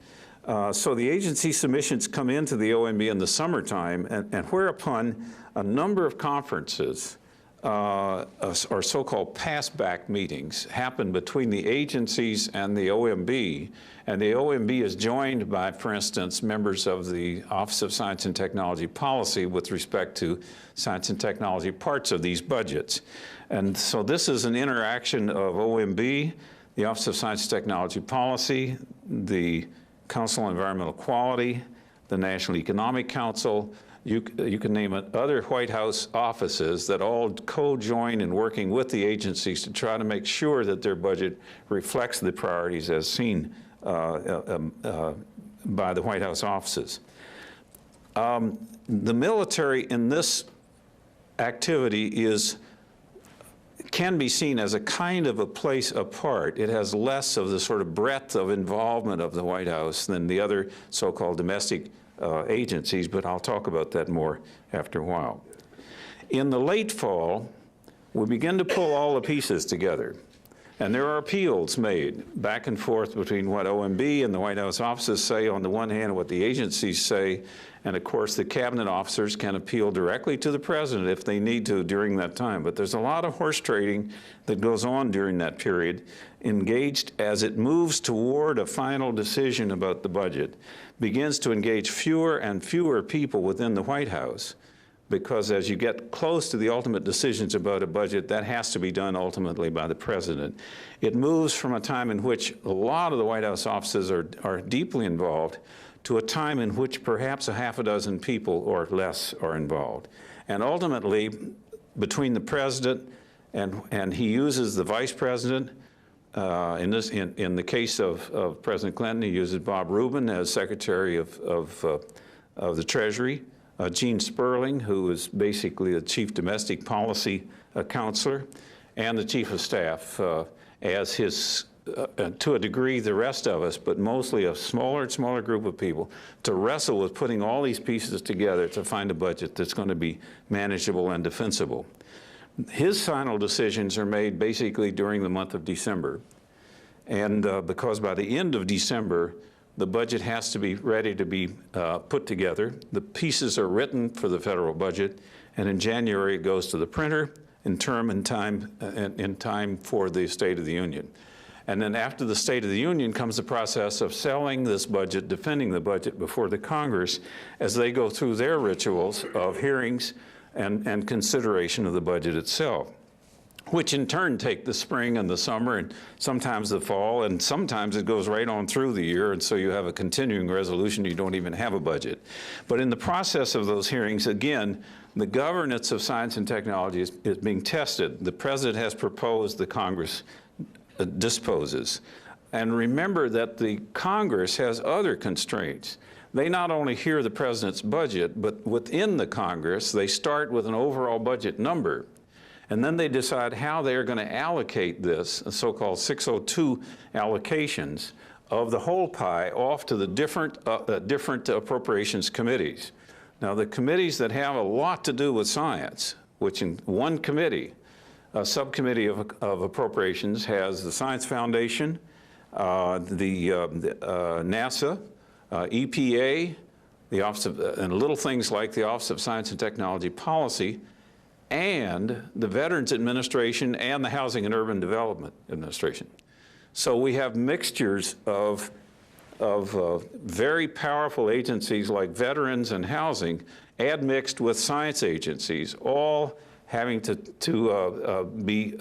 So the agency submissions come into the OMB in the summertime, and whereupon a number of conferences or so-called pass-back meetings happen between the agencies and the OMB, and the OMB is joined by, for instance, members of the Office of Science and Technology Policy with respect to science and technology parts of these budgets. And so this is an interaction of OMB, the Office of Science and Technology Policy, the Council on Environmental Quality, the National Economic Council. You can name it, other White House offices that all co-join in working with the agencies to try to make sure that their budget reflects the priorities as seen by the White House offices. The military in this activity can be seen as a kind of a place apart. It has less of the sort of breadth of involvement of the White House than the other so-called domestic agencies, but I'll talk about that more after a while. In the late fall, we begin to pull all the pieces together. And there are appeals made back and forth between what OMB and the White House offices say on the one hand, what the agencies say, and of course the cabinet officers can appeal directly to the President if they need to during that time. But there's a lot of horse trading that goes on during that period, engaged as it moves toward a final decision about the budget, begins to engage fewer and fewer people within the White House, because as you get close to the ultimate decisions about a budget, that has to be done ultimately by the President. It moves from a time in which a lot of the White House offices are deeply involved to a time in which perhaps a half a dozen people or less are involved. And ultimately, between the President and he uses the Vice President, in the case of President Clinton, he uses Bob Rubin as Secretary of the Treasury, Gene Sperling, who is basically the Chief Domestic Policy Counselor, and the Chief of Staff as his, to a degree, the rest of us, but mostly a smaller and smaller group of people, to wrestle with putting all these pieces together to find a budget that's going to be manageable and defensible. His final decisions are made basically during the month of December. And because by the end of December, the budget has to be ready to be put together. The pieces are written for the federal budget, and in January it goes to the printer in time for the State of the Union. And then after the State of the Union comes the process of selling this budget, defending the budget before the Congress as they go through their rituals of hearings and consideration of the budget itself, which in turn take the spring and the summer and sometimes the fall, and sometimes it goes right on through the year, and so you have a continuing resolution, you don't even have a budget. But in the process of those hearings, again, the governance of science and technology is being tested. The President has proposed, the Congress disposes. And remember that the Congress has other constraints. They not only hear the President's budget, but within the Congress, they start with an overall budget number. And then they decide how they are going to allocate this, so-called 602 allocations of the whole pie off to the different appropriations committees. Now, the committees that have a lot to do with science, which in one committee, a subcommittee of appropriations has the Science Foundation, NASA, EPA, the Office of, and little things like the Office of Science and Technology Policy, and the Veterans Administration and the Housing and Urban Development Administration. So we have mixtures of very powerful agencies like veterans and housing admixed with science agencies, all having to be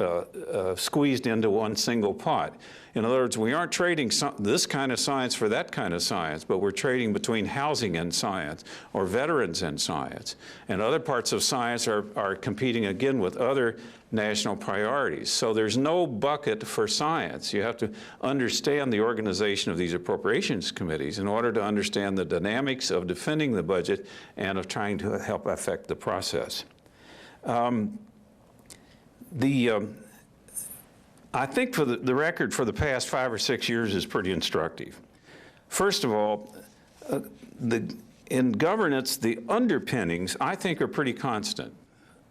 squeezed into one single pot. In other words, we aren't trading this kind of science for that kind of science, but we're trading between housing and science, or veterans and science. And other parts of science are competing again with other national priorities. So there's no bucket for science. You have to understand the organization of these appropriations committees in order to understand the dynamics of defending the budget and of trying to help affect the process. I think for the record for the past 5 or 6 years is pretty instructive. First of all, in governance, the underpinnings, I think, are pretty constant.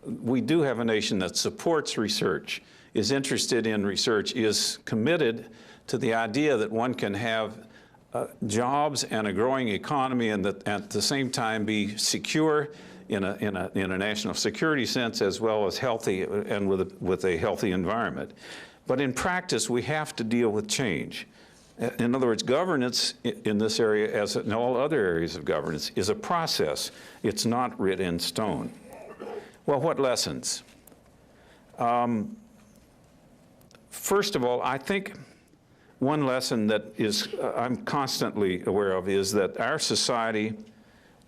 We do have a nation that supports research, is interested in research, is committed to the idea that one can have jobs and a growing economy and that at the same time be secure in a national security sense, as well as healthy and with a healthy environment. But in practice, we have to deal with change. In other words, governance in this area, as in all other areas of governance, is a process. It's not written in stone. Well, what lessons? First of all, I think one lesson that I'm constantly aware of is that our society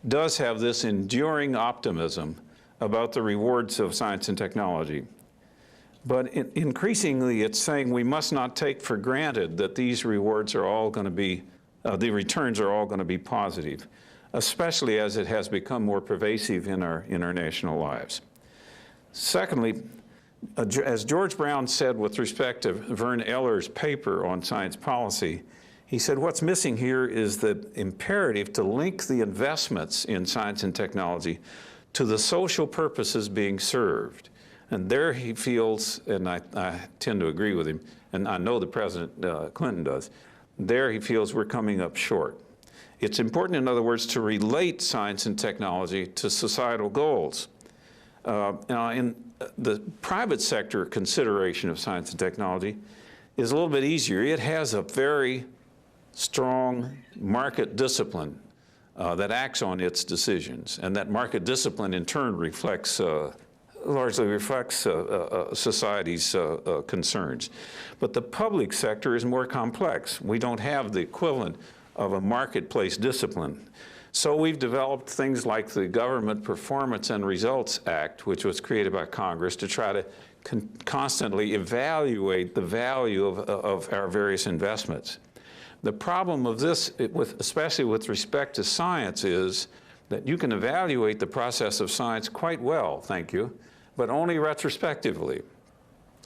does have this enduring optimism about the rewards of science and technology. But increasingly, it's saying we must not take for granted that these rewards are all going to be, the returns are all going to be positive, especially as it has become more pervasive in our national lives. Secondly, as George Brown said with respect to Vern Eller's paper on science policy, he said what's missing here is the imperative to link the investments in science and technology to the social purposes being served. And there he feels, and I tend to agree with him, and I know the President Clinton does, there he feels we're coming up short. It's important, in other words, to relate science and technology to societal goals. Now, in the private sector consideration of science and technology is a little bit easier. It has a very strong market discipline that acts on its decisions, and that market discipline in turn reflects largely reflects society's concerns. But the public sector is more complex. We don't have the equivalent of a marketplace discipline. So we've developed things like the Government Performance and Results Act, which was created by Congress to try to constantly evaluate the value of our various investments. The problem of this, especially with respect to science, is that you can evaluate the process of science quite well, thank you, but only retrospectively.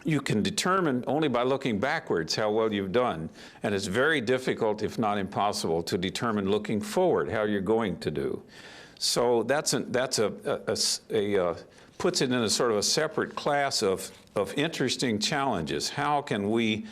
You can determine only by looking backwards how well you've done, and it's very difficult, if not impossible, to determine looking forward how you're going to do. So puts it in a sort of a separate class of interesting challenges. How can we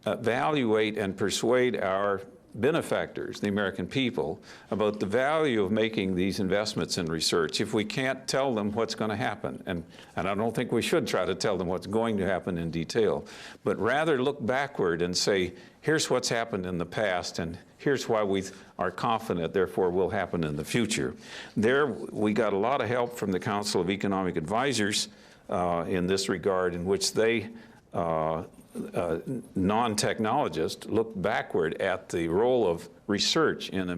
evaluate and persuade our benefactors, the American people, about the value of making these investments in research if we can't tell them what's going to happen. And I don't think we should try to tell them what's going to happen in detail, but rather look backward and say, here's what's happened in the past, and here's why we are confident, therefore, will happen in the future. There, we got a lot of help from the Council of Economic Advisors in this regard, in which they non-technologists looked backward at the role of research in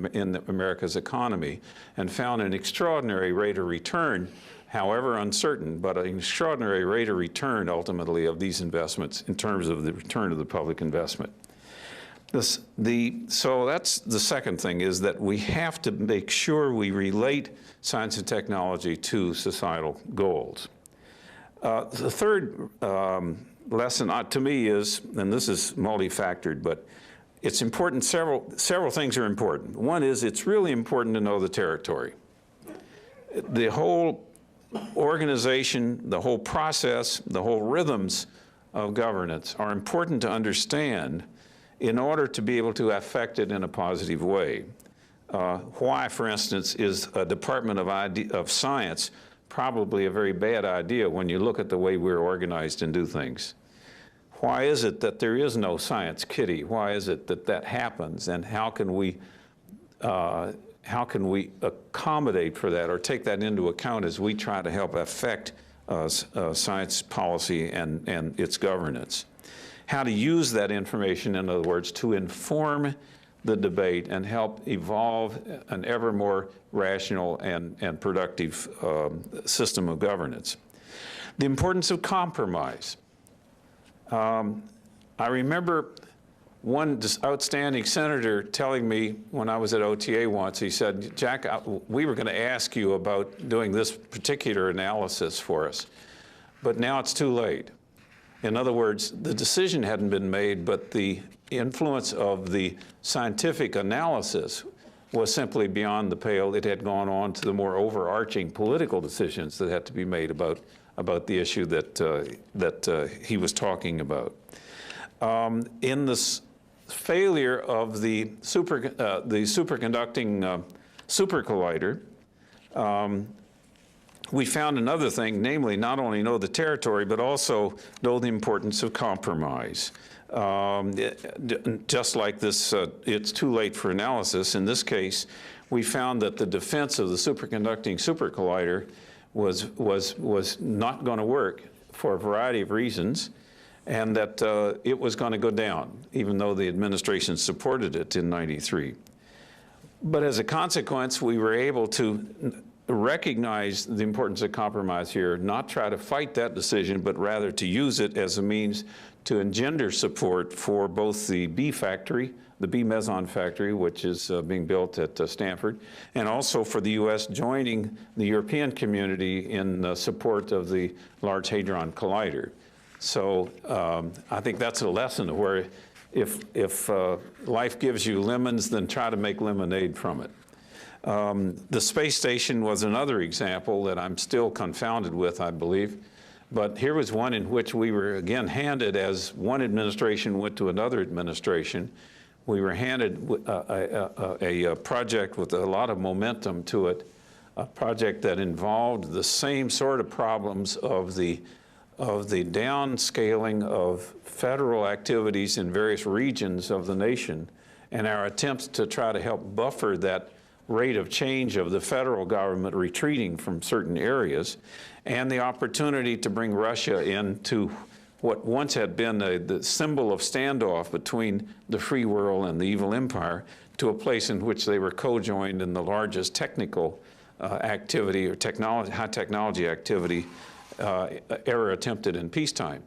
America's economy and found an extraordinary rate of return, however uncertain, but an extraordinary rate of return ultimately of these investments in terms of the return of the public investment. So that's the second thing, is that we have to make sure we relate science and technology to societal goals. The third lesson to me is, and this is multifactored, but it's important, several things are important. One is it's really important to know the territory. The whole organization, the whole process, the whole rhythms of governance are important to understand in order to be able to affect it in a positive way. Why, for instance, is a Department of Science probably a very bad idea when you look at the way we're organized and do things? Why is it that there is no science kitty? Why is it that that happens? And how can we accommodate for that or take that into account as we try to help affect science policy and its governance? How to use that information, in other words, to inform the debate and help evolve an ever more rational and productive system of governance. The importance of compromise. I remember one outstanding senator telling me when I was at OTA once, he said, Jack, we were going to ask you about doing this particular analysis for us, but now it's too late. In other words, the decision hadn't been made, but the influence of the scientific analysis was simply beyond the pale. It had gone on to the more overarching political decisions that had to be made about the issue that he was talking about. In this failure of the superconducting super collider, we found another thing, namely not only know the territory, but also know the importance of compromise. Just like this, it's too late for analysis. In this case, we found that the defense of the superconducting super collider was not going to work for a variety of reasons, and that it was going to go down, even though the administration supported it in '93. But as a consequence, we were able to recognize the importance of compromise here, not try to fight that decision, but rather to use it as a means to engender support for both the B factory, the B meson factory, which is being built at Stanford, and also for the U.S. joining the European community in support of the Large Hadron Collider. So I think that's a lesson where if life gives you lemons, then try to make lemonade from it. The space station was another example that I'm still confounded with, I believe. But here was one in which we were, again, handed, as one administration went to another administration, we were handed a project with a lot of momentum to it, a project that involved the same sort of problems of the downscaling of federal activities in various regions of the nation, and our attempts to try to help buffer that rate of change of the federal government retreating from certain areas, and the opportunity to bring Russia into what once had been the symbol of standoff between the free world and the evil empire, to a place in which they were co-joined in the largest technical activity or high technology activity ever attempted in peacetime.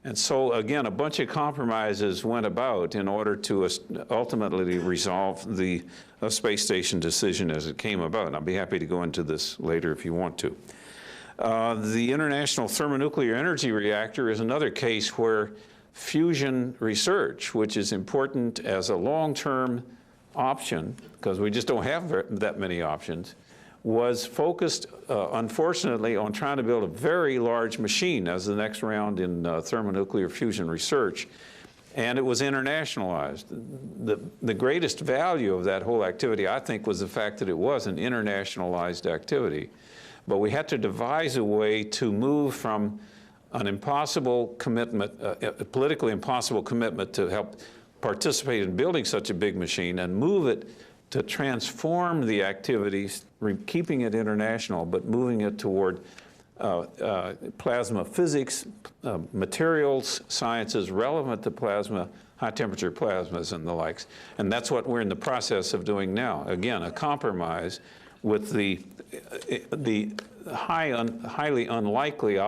And so, again, a bunch of compromises went about in order to ultimately resolve the space station decision as it came about. And I'll be happy to go into this later if you want to. The International Thermonuclear Energy Reactor is another case where fusion research, which is important as a long-term option, because we just don't have that many options, was focused, unfortunately, on trying to build a very large machine as the next round in thermonuclear fusion research. and it was internationalized. The greatest value of that whole activity, I think, was the fact that it was an internationalized activity. But we had to devise a way to move from an impossible commitment, a politically impossible commitment to help participate in building such a big machine, and move it to transform the activities, keeping it international, but moving it toward plasma physics, materials sciences relevant to plasma, high-temperature plasmas and the likes. And that's what we're in the process of doing now. Again, a compromise with the highly unlikely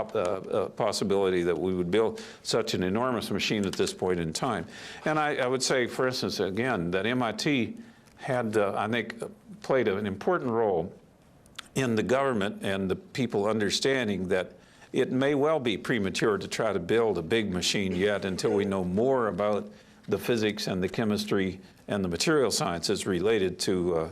possibility that we would build such an enormous machine at this point in time. And I would say, for instance, again, that MIT had, I think, played an important role in the government and the people understanding that it may well be premature to try to build a big machine yet until we know more about the physics and the chemistry and the material sciences related to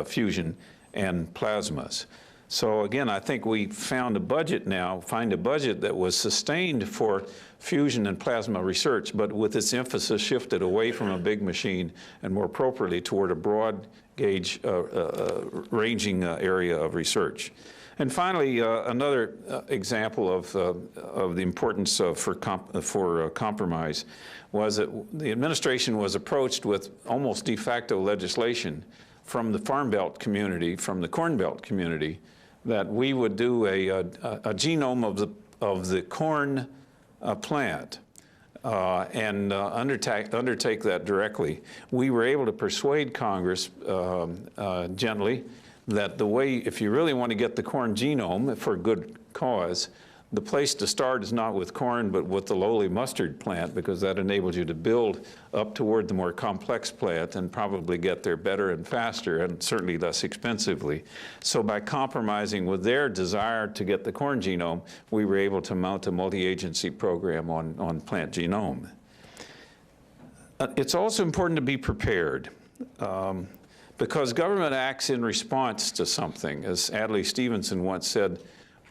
fusion and plasmas. So again, I think we found a budget now, find a budget that was sustained for fusion and plasma research, but with its emphasis shifted away from a big machine and more appropriately toward a broad gauge ranging area of research. And finally, another example of the importance for compromise was that the administration was approached with almost de facto legislation from the Farm Belt community, from the Corn Belt community, that we would do a genome of the corn plant and undertake that directly. We were able to persuade Congress gently that the way, if you really want to get the corn genome for a good cause, the place to start is not with corn, but with the lowly mustard plant, because that enables you to build up toward the more complex plant and probably get there better and faster and certainly less expensively. So by compromising with their desire to get the corn genome, we were able to mount a multi-agency program on plant genome. It's also important to be prepared. Because government acts in response to something. As Adlai Stevenson once said,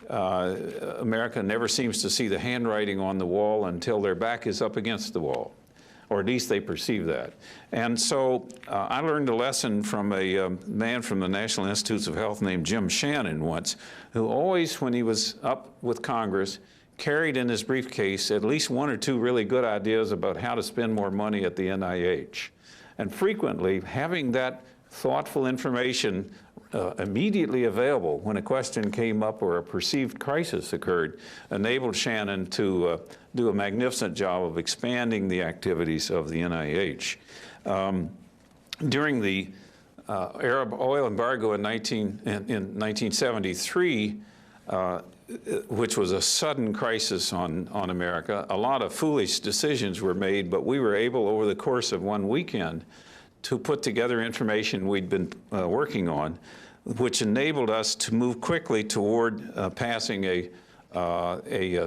America never seems to see the handwriting on the wall until their back is up against the wall, or at least they perceive that. And so I learned a lesson from a man from the National Institutes of Health named Jim Shannon once, who always, when he was up with Congress, carried in his briefcase at least one or two really good ideas about how to spend more money at the NIH. And frequently, having that thoughtful information immediately available when a question came up or a perceived crisis occurred enabled Shannon to do a magnificent job of expanding the activities of the NIH. During the Arab oil embargo in 1973, which was a sudden crisis on America, a lot of foolish decisions were made, but we were able over the course of one weekend to put together information we'd been working on, which enabled us to move quickly toward passing a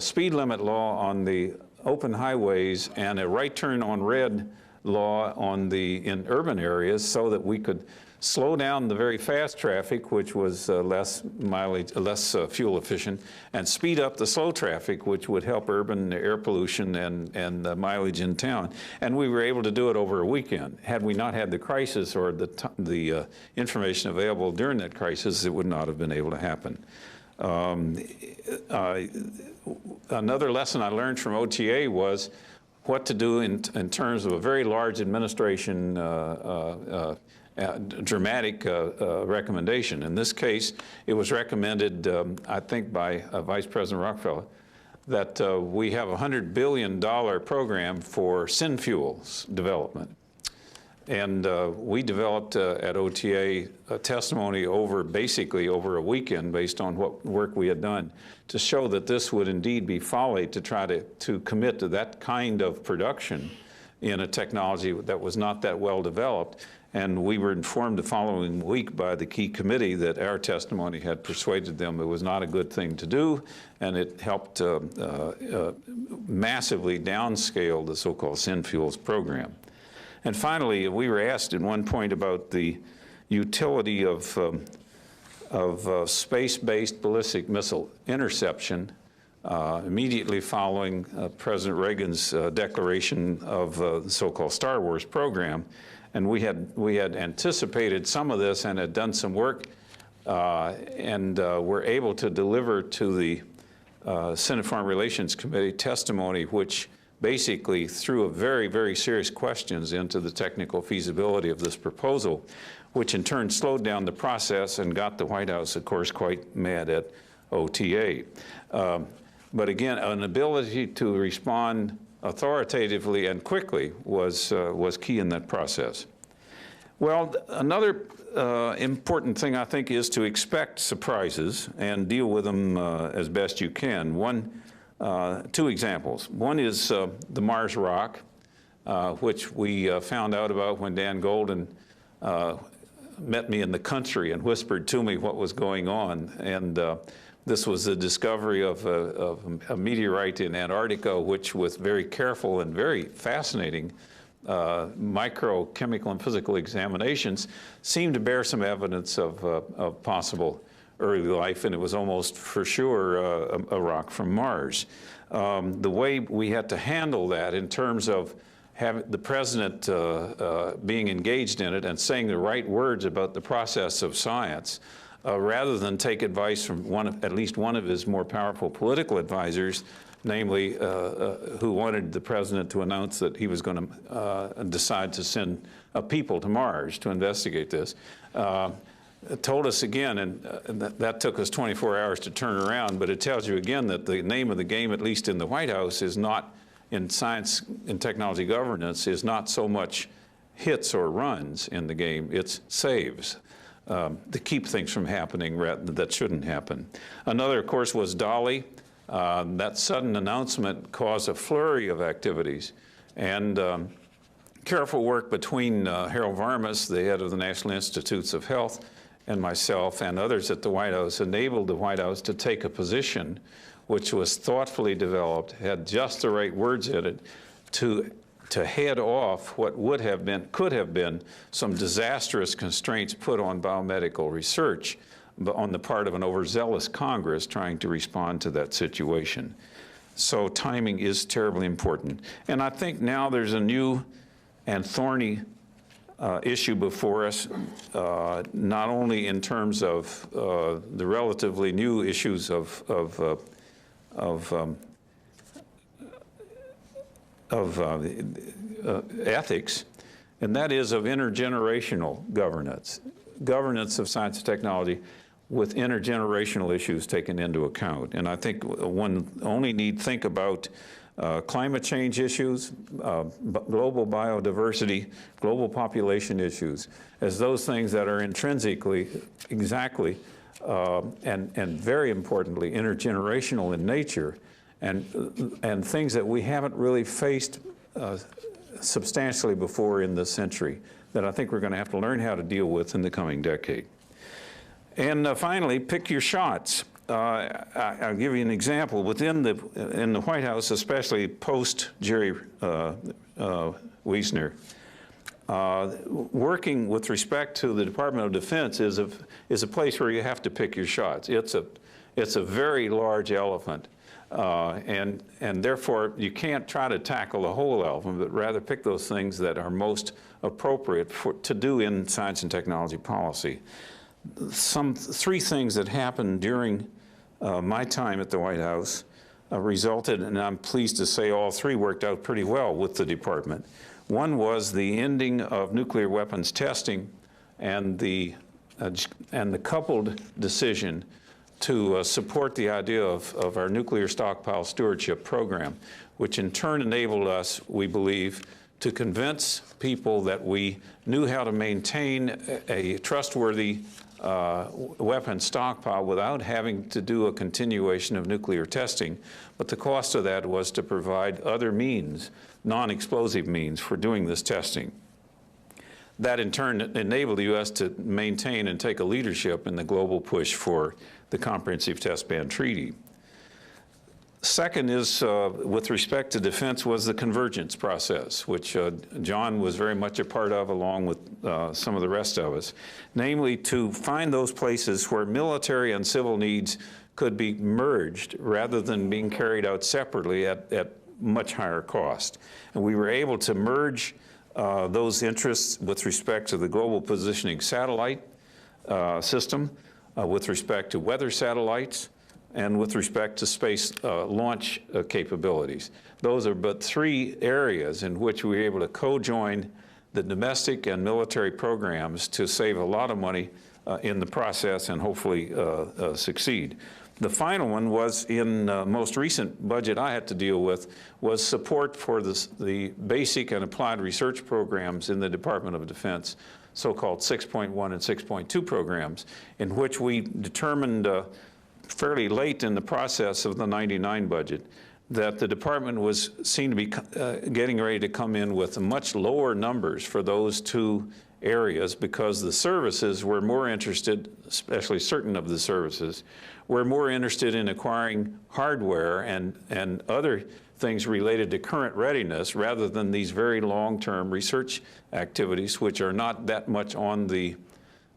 speed limit law on the open highways and a right turn on red law in urban areas, so that we could slow down the very fast traffic, which was less fuel efficient, and speed up the slow traffic, which would help urban air pollution and mileage in town. And we were able to do it over a weekend. Had we not had the crisis or the information available during that crisis, it would not have been able to happen. Another lesson I learned from OTA was what to do in terms of a very large administration dramatic recommendation. In this case, it was recommended, I think, by Vice President Rockefeller, that we have a $100 billion program for synfuels development. And we developed at OTA a testimony basically over a weekend based on what work we had done to show that this would indeed be folly to try to commit to that kind of production in a technology that was not that well developed. And we were informed the following week by the key committee that our testimony had persuaded them it was not a good thing to do, and it helped massively downscale the so-called synfuels program. And finally, we were asked at one point about the utility of space-based ballistic missile interception immediately following President Reagan's declaration of the so-called Star Wars program. And we had anticipated some of this and had done some work and were able to deliver to the Senate Foreign Relations Committee testimony which basically threw very, very serious questions into the technical feasibility of this proposal, which in turn slowed down the process and got the White House, of course, quite mad at OTA. But again, an ability to respond authoritatively and quickly was key in that process. Well, another important thing, I think, is to expect surprises and deal with them as best you can. Two examples. One is the Mars rock, which we found out about when Dan Golden met me in the country and whispered to me what was going on. And this was the discovery of a meteorite in Antarctica, which with very careful and very fascinating microchemical and physical examinations seemed to bear some evidence of possible early life, and it was almost for sure a rock from Mars. The way we had to handle that in terms of having the president being engaged in it and saying the right words about the process of science, rather than take advice from at least one of his more powerful political advisors, namely who wanted the president to announce that he was going to decide to send people to Mars to investigate this. Told us again, and that took us 24 hours to turn around, but it tells you again that the name of the game, at least in the White House, is not, in science and technology governance, is not so much hits or runs in the game, it's saves to keep things from happening that shouldn't happen. Another, of course, was Dolly. That sudden announcement caused a flurry of activities, and careful work between Harold Varmus, the head of the National Institutes of Health, and myself and others at the White House enabled the White House to take a position which was thoughtfully developed, had just the right words in it to head off what could have been some disastrous constraints put on biomedical research on the part of an overzealous Congress trying to respond to that situation. So timing is terribly important. And I think now there's a new and thorny issue before us, not only in terms of the relatively new issues of ethics, and that is of intergenerational governance of science and technology with intergenerational issues taken into account. And I think one only need think about climate change issues, global biodiversity, global population issues, as those things that are intrinsically, exactly, and very importantly, intergenerational in nature, and things that we haven't really faced substantially before in this century, that I think we're going to have to learn how to deal with in the coming decade. And finally, pick your shots. I'll give you an example. In the White House, especially post Jerry Wiesner, working with respect to the Department of Defense is a place where you have to pick your shots. It's a very large elephant, and therefore you can't try to tackle the whole elephant, but rather pick those things that are most appropriate to do in science and technology policy. Three things that happened during my time at the White House resulted, and I'm pleased to say all three worked out pretty well with the department. One was the ending of nuclear weapons testing and the coupled decision to support the idea of our nuclear stockpile stewardship program, which in turn enabled us, we believe, to convince people that we knew how to maintain a trustworthy weapon stockpile without having to do a continuation of nuclear testing. But the cost of that was to provide other means, non-explosive means, for doing this testing. That in turn enabled the U.S. to maintain and take a leadership in the global push for the Comprehensive Test Ban Treaty. Second is, with respect to defense, was the convergence process, which John was very much a part of, along with some of the rest of us, namely to find those places where military and civil needs could be merged rather than being carried out separately at much higher cost. And we were able to merge those interests with respect to the global positioning satellite system, with respect to weather satellites, and with respect to space launch capabilities. Those are but 3 areas in which we were able to co-join the domestic and military programs to save a lot of money in the process and hopefully succeed. The final one was in most recent budget I had to deal with was support for the basic and applied research programs in the Department of Defense, so-called 6.1 and 6.2 programs, in which we determined fairly late in the process of the '99 budget that the department was seen to be getting ready to come in with much lower numbers for those 2 areas because the services were more interested, especially certain of the services, were more interested in acquiring hardware and other things related to current readiness rather than these very long-term research activities, which are not that much on the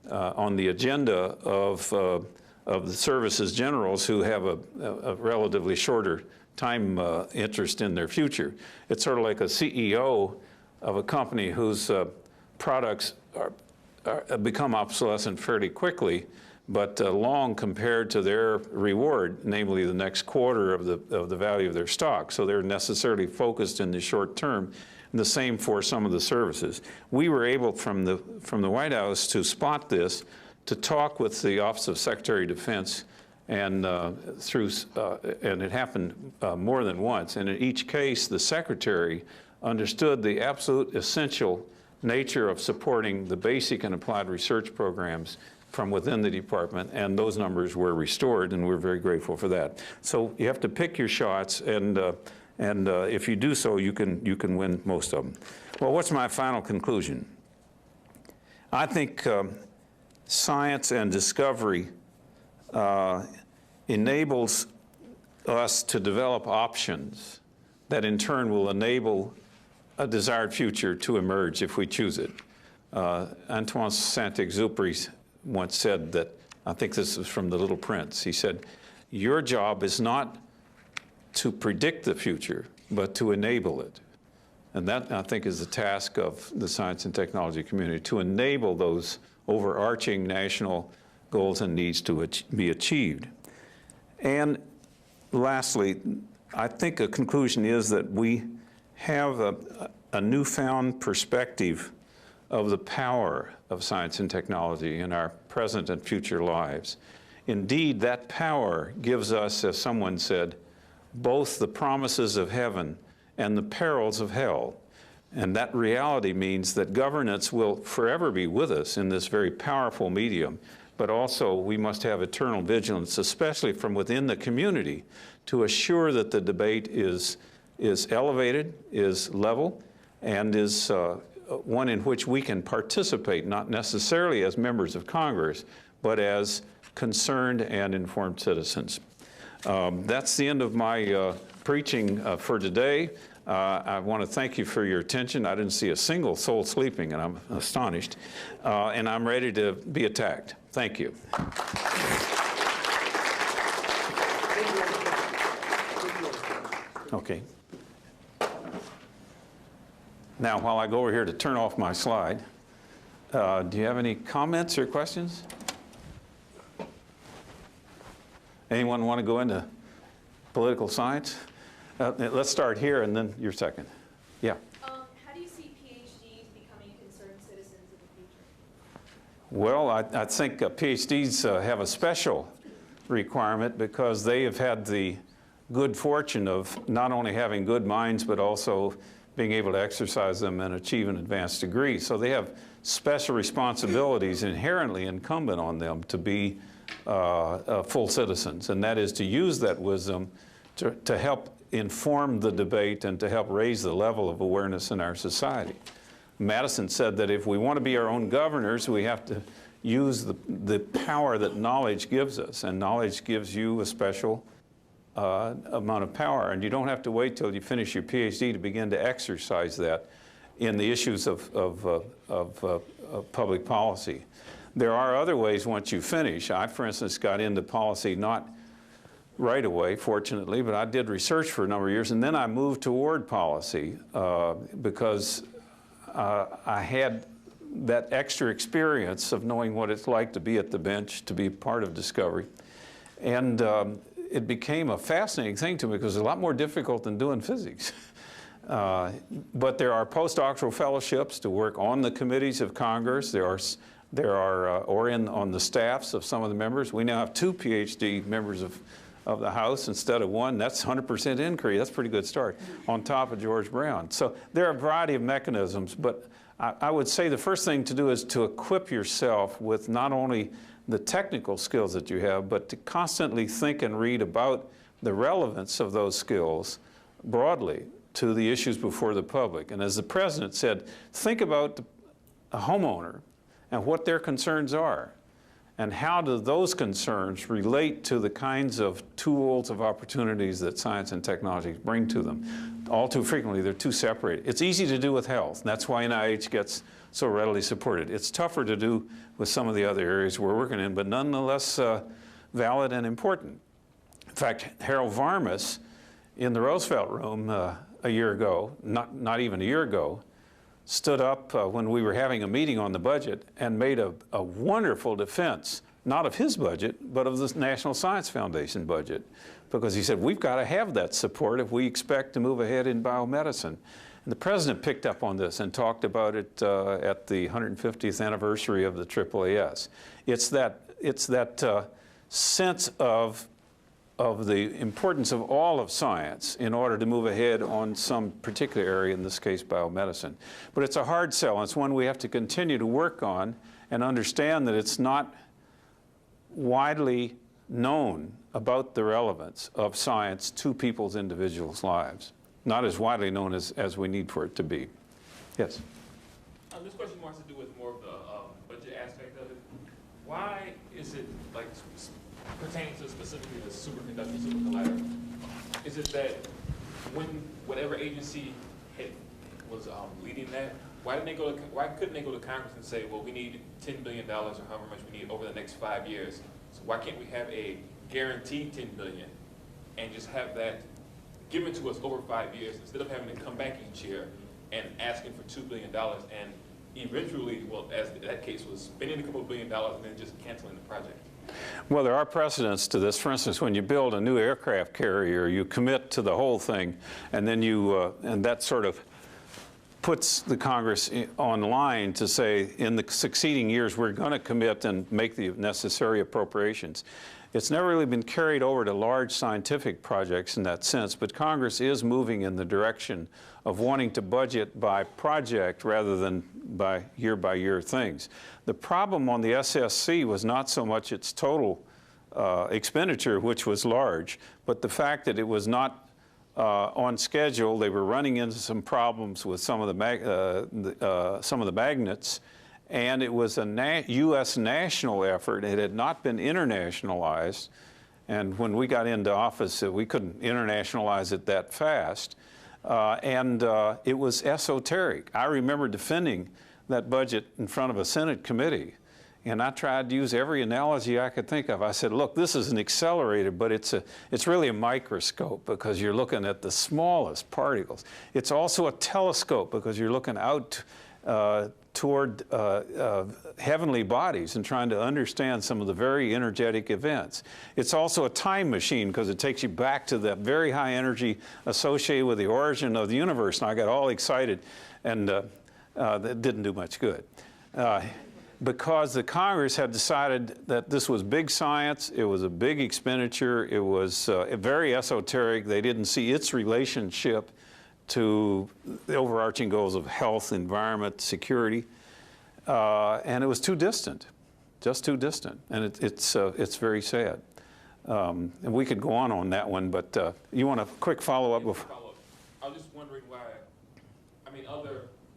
agenda of the services generals who have a relatively shorter time interest in their future. It's sort of like a CEO of a company whose products become obsolescent fairly quickly, but long compared to their reward, namely the next quarter of the value of their stock. So they're necessarily focused in the short term. And the same for some of the services. We were able from the White House to spot this, to talk with the Office of Secretary of Defense, and and it happened more than once. And in each case, the Secretary understood the absolute essential nature of supporting the basic and applied research programs from within the department, and those numbers were restored, and we're very grateful for that. So you have to pick your shots, and if you do so, you can win most of them. Well, what's my final conclusion? I think science and discovery enables us to develop options that in turn will enable a desired future to emerge if we choose it. Antoine Saint-Exupéry once said that, I think this is from The Little Prince, he said, your job is not to predict the future, but to enable it. And that, I think, is the task of the science and technology community, to enable those overarching national goals and needs to be achieved. And lastly, I think a conclusion is that we have a newfound perspective of the power of science and technology in our present and future lives. Indeed, that power gives us, as someone said, both the promises of heaven and the perils of hell. And that reality means that governance will forever be with us in this very powerful medium, but also we must have eternal vigilance, especially from within the community, to assure that the debate is elevated, is level, and is one in which we can participate, not necessarily as members of Congress, but as concerned and informed citizens. That's the end of my preaching for today. I want to thank you for your attention. I didn't see a single soul sleeping, and I'm astonished. And I'm ready to be attacked. Thank you. Okay. Now, while I go over here to turn off my slide, do you have any comments or questions? Anyone want to go into political science? Let's start here, and then you're second. Yeah. How do you see PhDs becoming concerned citizens in the future? Well, I think PhDs have a special requirement because they have had the good fortune of not only having good minds, but also being able to exercise them and achieve an advanced degree. So they have special responsibilities inherently incumbent on them to be full citizens, and that is to use that wisdom to help inform the debate and to help raise the level of awareness in our society. Madison said that if we want to be our own governors, we have to use the power that knowledge gives us, and knowledge gives you a special amount of power, and you don't have to wait till you finish your PhD to begin to exercise that in the issues of public policy. There are other ways once you finish. I, for instance, got into policy not right away, fortunately, but I did research for a number of years, and then I moved toward policy because I had that extra experience of knowing what it's like to be at the bench, to be part of discovery. And it became a fascinating thing to me because it's a lot more difficult than doing physics. But there are postdoctoral fellowships to work on the committees of Congress. There are on the staffs of some of the members. We now have 2 PhD members of the House instead of 1. That's 100% increase. That's a pretty good start on top of George Brown. So there are a variety of mechanisms, but I would say the first thing to do is to equip yourself with not only the technical skills that you have, but to constantly think and read about the relevance of those skills broadly to the issues before the public. And as the President said, think about a homeowner and what their concerns are, and how do those concerns relate to the kinds of tools of opportunities that science and technology bring to them. All too frequently, they're too separated. It's easy to do with health, and that's why NIH gets so readily supported. It's tougher to do with some of the other areas we're working in, but nonetheless valid and important. In fact, Harold Varmus in the Roosevelt Room a year ago, not even a year ago, stood up when we were having a meeting on the budget and made a wonderful defense, not of his budget, but of the National Science Foundation budget, because he said, we've got to have that support if we expect to move ahead in biomedicine. And the President picked up on this and talked about it at the 150th anniversary of the AAAS. It's that sense of the importance of all of science in order to move ahead on some particular area, in this case biomedicine. But it's a hard sell, and it's one we have to continue to work on and understand that it's not widely known about the relevance of science to people's individuals' lives. Not as widely known as we need for it to be. Yes? This question more has to do with more of the budget aspect of it. Why is it, like, pertaining to specifically the superconductor, supercollider, is it that when whatever agency was leading that, why couldn't they go to Congress and say, well, we need $10 billion or however much we need over the next 5 years? So why can't we have a guaranteed $10 billion and just have that given to us over 5 years instead of having to come back each year and asking for $2 billion and eventually, well, as that case was, spending a couple of $1 billion and then just canceling the project? Well, there are precedents to this. For instance, when you build a new aircraft carrier, you commit to the whole thing, and then and that sort of puts the Congress on line to say, in the succeeding years, we're going to commit and make the necessary appropriations. It's never really been carried over to large scientific projects in that sense, but Congress is moving in the direction of wanting to budget by project rather than by year things. The problem on the SSC was not so much its total expenditure, which was large, but the fact that it was not on schedule. They were running into some problems with some of the magnets, and it was a U.S. national effort. It had not been internationalized, and when we got into office, we couldn't internationalize it that fast, and it was esoteric. I remember defending that budget in front of a Senate committee, and I tried to use every analogy I could think of. I said, look, this is an accelerator, but it's really a microscope because you're looking at the smallest particles. It's also a telescope because you're looking out toward heavenly bodies and trying to understand some of the very energetic events. It's also a time machine because it takes you back to that very high energy associated with the origin of the universe. And I got all excited, and that didn't do much good. Because the Congress had decided that this was big science, it was a big expenditure, it was very esoteric. They didn't see its relationship to the overarching goals of health, environment, security, and it was too distant, just too distant, and it's very sad. And we could go on that one, but you want a quick follow-up? I was just wondering why, I mean,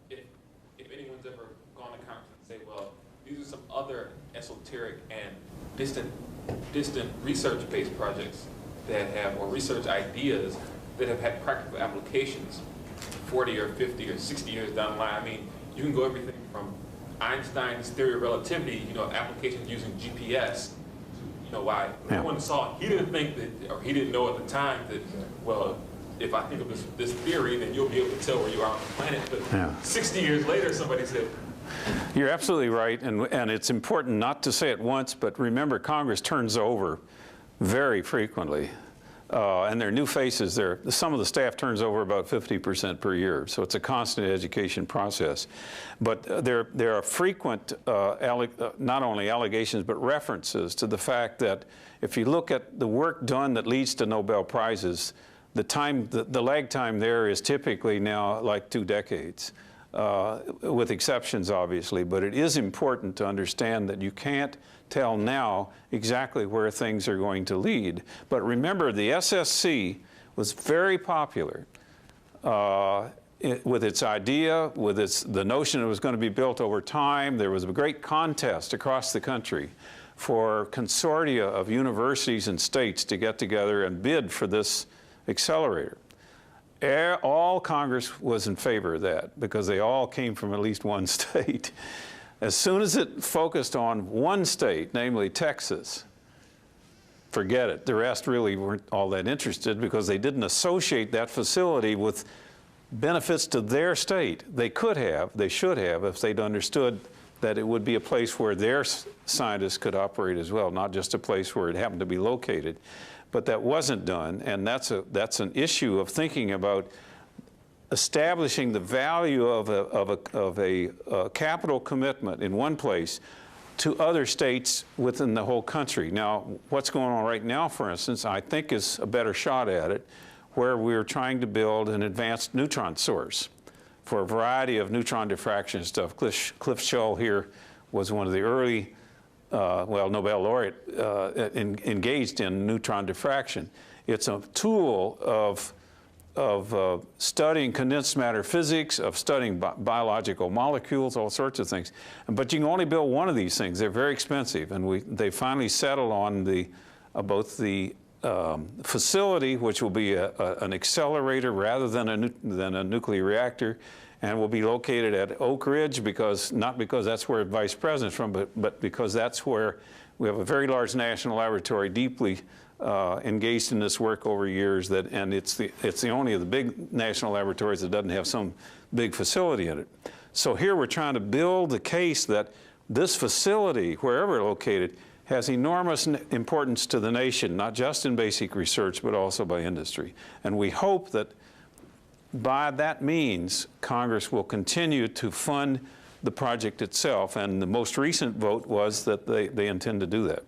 if anyone's ever gone to Congress and say, well, these are some other esoteric and distant research-based projects that have, or research ideas that have had practical applications 40 or 50 or 60 years down the line. I mean, you can go everything from Einstein's theory of relativity, applications using GPS, you know, why no one saw, he didn't think that, or he didn't know at the time that, well, if I think of this theory, then you'll be able to tell where you are on the planet. But 60 years later, somebody said, You're absolutely right, and it's important not to say it once, but remember, Congress turns over very frequently. And there are new faces there. Some of the staff turns over about 50% per year, so it's a constant education process. But there are frequent, not only allegations, but references to the fact that if you look at the work done that leads to Nobel Prizes, the lag time there is typically now like 2 decades. With exceptions, obviously, but it is important to understand that you can't tell now exactly where things are going to lead. But remember, the SSC was very popular with its idea, with the notion it was going to be built over time. There was a great contest across the country for consortia of universities and states to get together and bid for this accelerator. All Congress was in favor of that because they all came from at least one state. As soon as it focused on one state, namely Texas, forget it. The rest really weren't all that interested because they didn't associate that facility with benefits to their state. They could have, they should have, if they'd understood that it would be a place where their scientists could operate as well, not just a place where it happened to be located. But that wasn't done, and that's an issue of thinking about establishing the value of a capital commitment in one place to other states within the whole country. Now, what's going on right now, for instance, I think is a better shot at it, where we're trying to build an advanced neutron source for a variety of neutron diffraction stuff. Cliff Shull here was one of the early Nobel laureate engaged in neutron diffraction. It's a tool of studying condensed matter physics, of studying biological molecules, all sorts of things. But you can only build one of these things. They're very expensive, and they finally settled on both the facility, which will be an accelerator rather than a nuclear reactor, and will be located at Oak Ridge not because that's where the Vice President's from, but because that's where we have a very large national laboratory deeply engaged in this work over years, and it's the only of the big national laboratories that doesn't have some big facility in it. So here we're trying to build the case that this facility, wherever located, has enormous importance to the nation, not just in basic research, but also by industry. And we hope that by that means, Congress will continue to fund the project itself, and the most recent vote was that they intend to do that.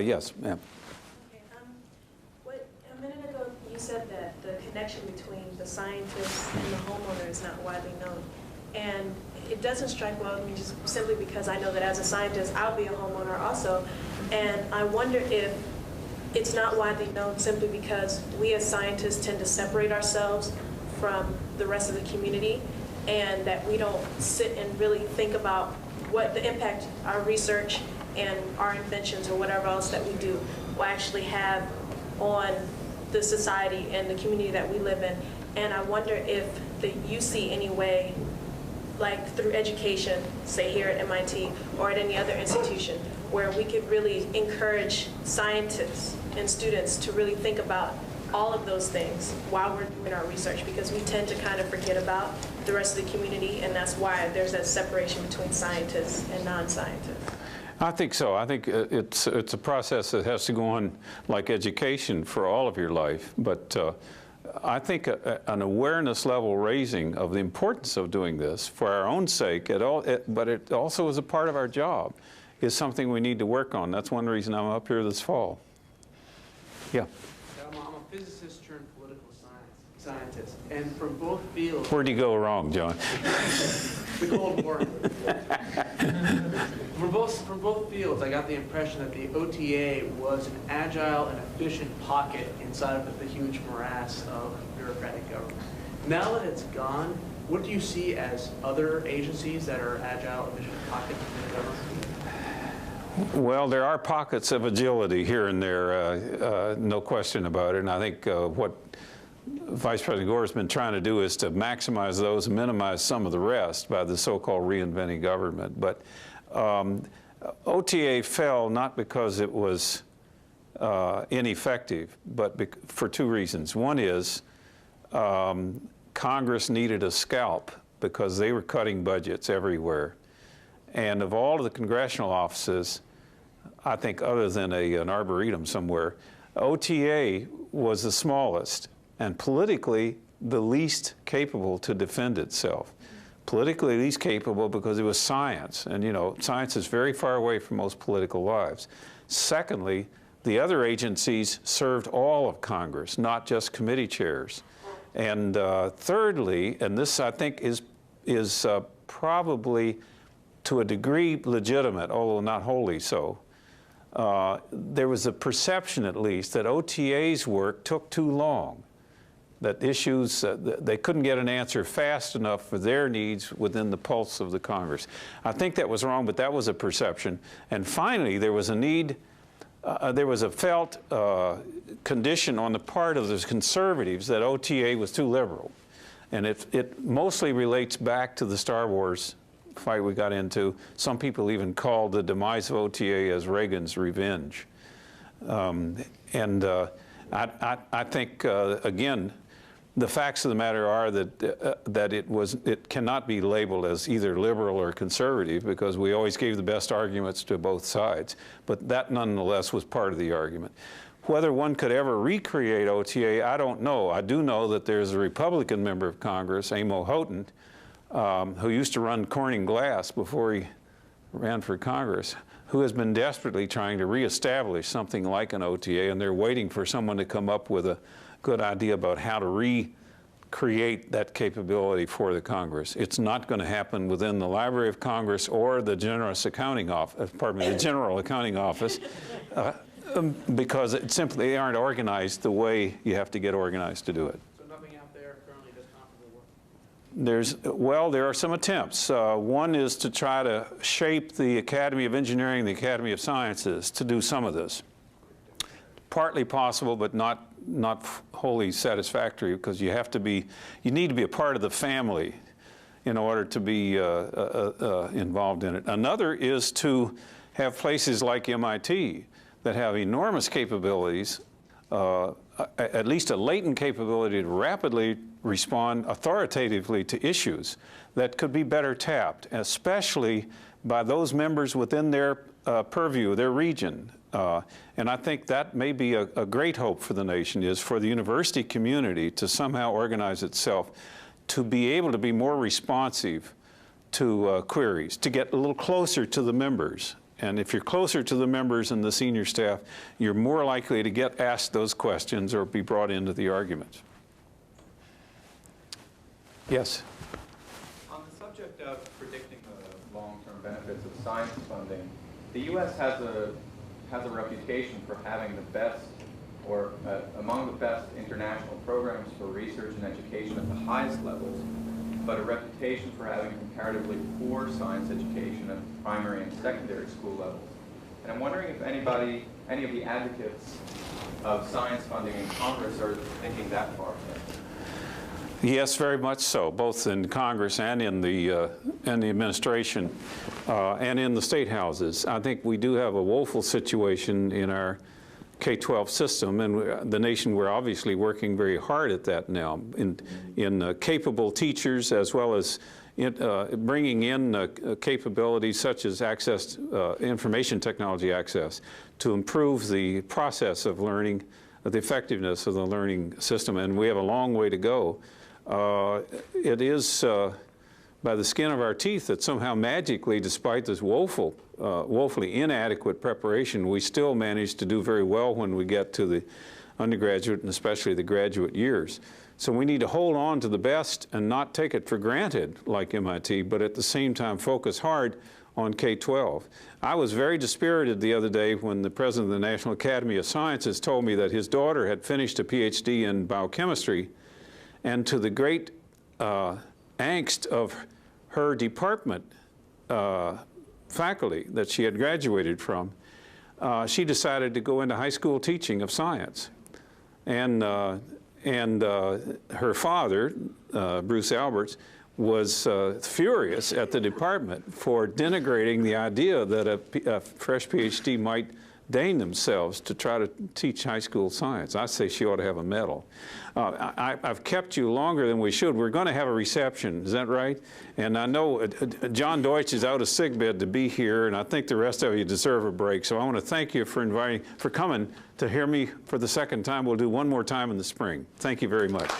Yes, ma'am. Okay, a minute ago you said that the connection between the scientist and the homeowner is not widely known. And it doesn't strike well with me just simply because I know that as a scientist, I'll be a homeowner also. And I wonder if it's not widely known simply because we as scientists tend to separate ourselves from the rest of the community, and that we don't sit and really think about what the impact our research and our inventions or whatever else that we do will actually have on the society and the community that we live in. And I wonder if you see any way, like through education, say here at MIT or at any other institution, where we could really encourage scientists and students to really think about all of those things while we're doing our research, because we tend to kind of forget about the rest of the community, and that's why there's that separation between scientists and non-scientists. I think so. I think it's a process that has to go on like education for all of your life, but I think an awareness level raising of the importance of doing this for our own sake, but it also is a part of our job, is something we need to work on. That's one reason I'm up here this fall. Yeah. I'm a physicist turned political scientist, and from both fields. Where'd you go wrong, John? The Cold War. From both fields, I got the impression that the OTA was an agile and efficient pocket inside of the huge morass of bureaucratic government. Now that it's gone, what do you see as other agencies that are agile, efficient pockets in the government? Well, there are pockets of agility here and there, no question about it. And I think what Vice President Gore has been trying to do is to maximize those and minimize some of the rest by the so-called reinventing government. But OTA fell not because it was ineffective, but for two reasons. One is Congress needed a scalp because they were cutting budgets everywhere. And of all of the congressional offices, I think other than an arboretum somewhere, OTA was the smallest and politically the least capable to defend itself. Politically least capable because it was science, and you know, science is very far away from most political lives. Secondly, the other agencies served all of Congress, not just committee chairs. And thirdly, and this I think is probably to a degree legitimate, although not wholly so, there was a perception at least that OTA's work took too long, that issues, they couldn't get an answer fast enough for their needs within the pulse of the Congress. I think that was wrong, but that was a perception. And finally, there was a need, there was a felt condition on the part of the conservatives that OTA was too liberal. And it mostly relates back to the Star Wars fight we got into. Some people even called the demise of OTA as Reagan's revenge. I think, again, the facts of the matter are that it cannot be labeled as either liberal or conservative because we always gave the best arguments to both sides. But that nonetheless was part of the argument. Whether one could ever recreate OTA, I don't know. I do know that there's a Republican member of Congress, Amo Houghton, who used to run Corning Glass before he ran for Congress, who has been desperately trying to reestablish something like an OTA, and they're waiting for someone to come up with a good idea about how to recreate that capability for the Congress. It's not going to happen within the Library of Congress or the General Accounting Office, the General Accounting Office, because it simply they aren't organized the way you have to get organized to do it. So nothing out there currently does comparable work? Well, there are some attempts. One is to try to shape the Academy of Engineering and the Academy of Sciences to do some of this. Partly possible, but not wholly satisfactory, because you need to be a part of the family in order to be involved in it. Another is to have places like MIT that have enormous capabilities, at least a latent capability to rapidly respond authoritatively to issues that could be better tapped, especially by those members within their purview, their region. And I think that may be a great hope for the nation, is for the university community to somehow organize itself to be able to be more responsive to queries, to get a little closer to the members. And if you're closer to the members and the senior staff, you're more likely to get asked those questions or be brought into the arguments. Yes? On the subject of predicting the long-term benefits of science funding, the U.S. has a reputation for having the best, or among the best international programs for research and education at the highest levels, but a reputation for having comparatively poor science education at the primary and secondary school levels. And I'm wondering if any of the advocates of science funding in Congress are thinking that far ahead. Yes, very much so, both in Congress and in the administration and in the state houses. I think we do have a woeful situation in our K-12 system, and the nation, we're obviously working very hard at that now in capable teachers, as well as bringing in capabilities such as access, information technology access, to improve the process of learning, the effectiveness of the learning system, and we have a long way to go. It is by the skin of our teeth that somehow magically, despite this woefully inadequate preparation, we still manage to do very well when we get to the undergraduate and especially the graduate years. So we need to hold on to the best and not take it for granted like MIT, but at the same time focus hard on K-12. I was very dispirited the other day when the president of the National Academy of Sciences told me that his daughter had finished a PhD in biochemistry, and to the great angst of her department faculty that she had graduated from, she decided to go into high school teaching of science. And her father, Bruce Alberts, was furious at the department for denigrating the idea that a fresh PhD might deign themselves to try to teach high school science. I say she ought to have a medal. I've kept you longer than we should. We're going to have a reception, is that right? And I know John Deutsch is out of sickbed to be here, and I think the rest of you deserve a break. So I want to thank you for coming to hear me for the second time. We'll do one more time in the spring. Thank you very much.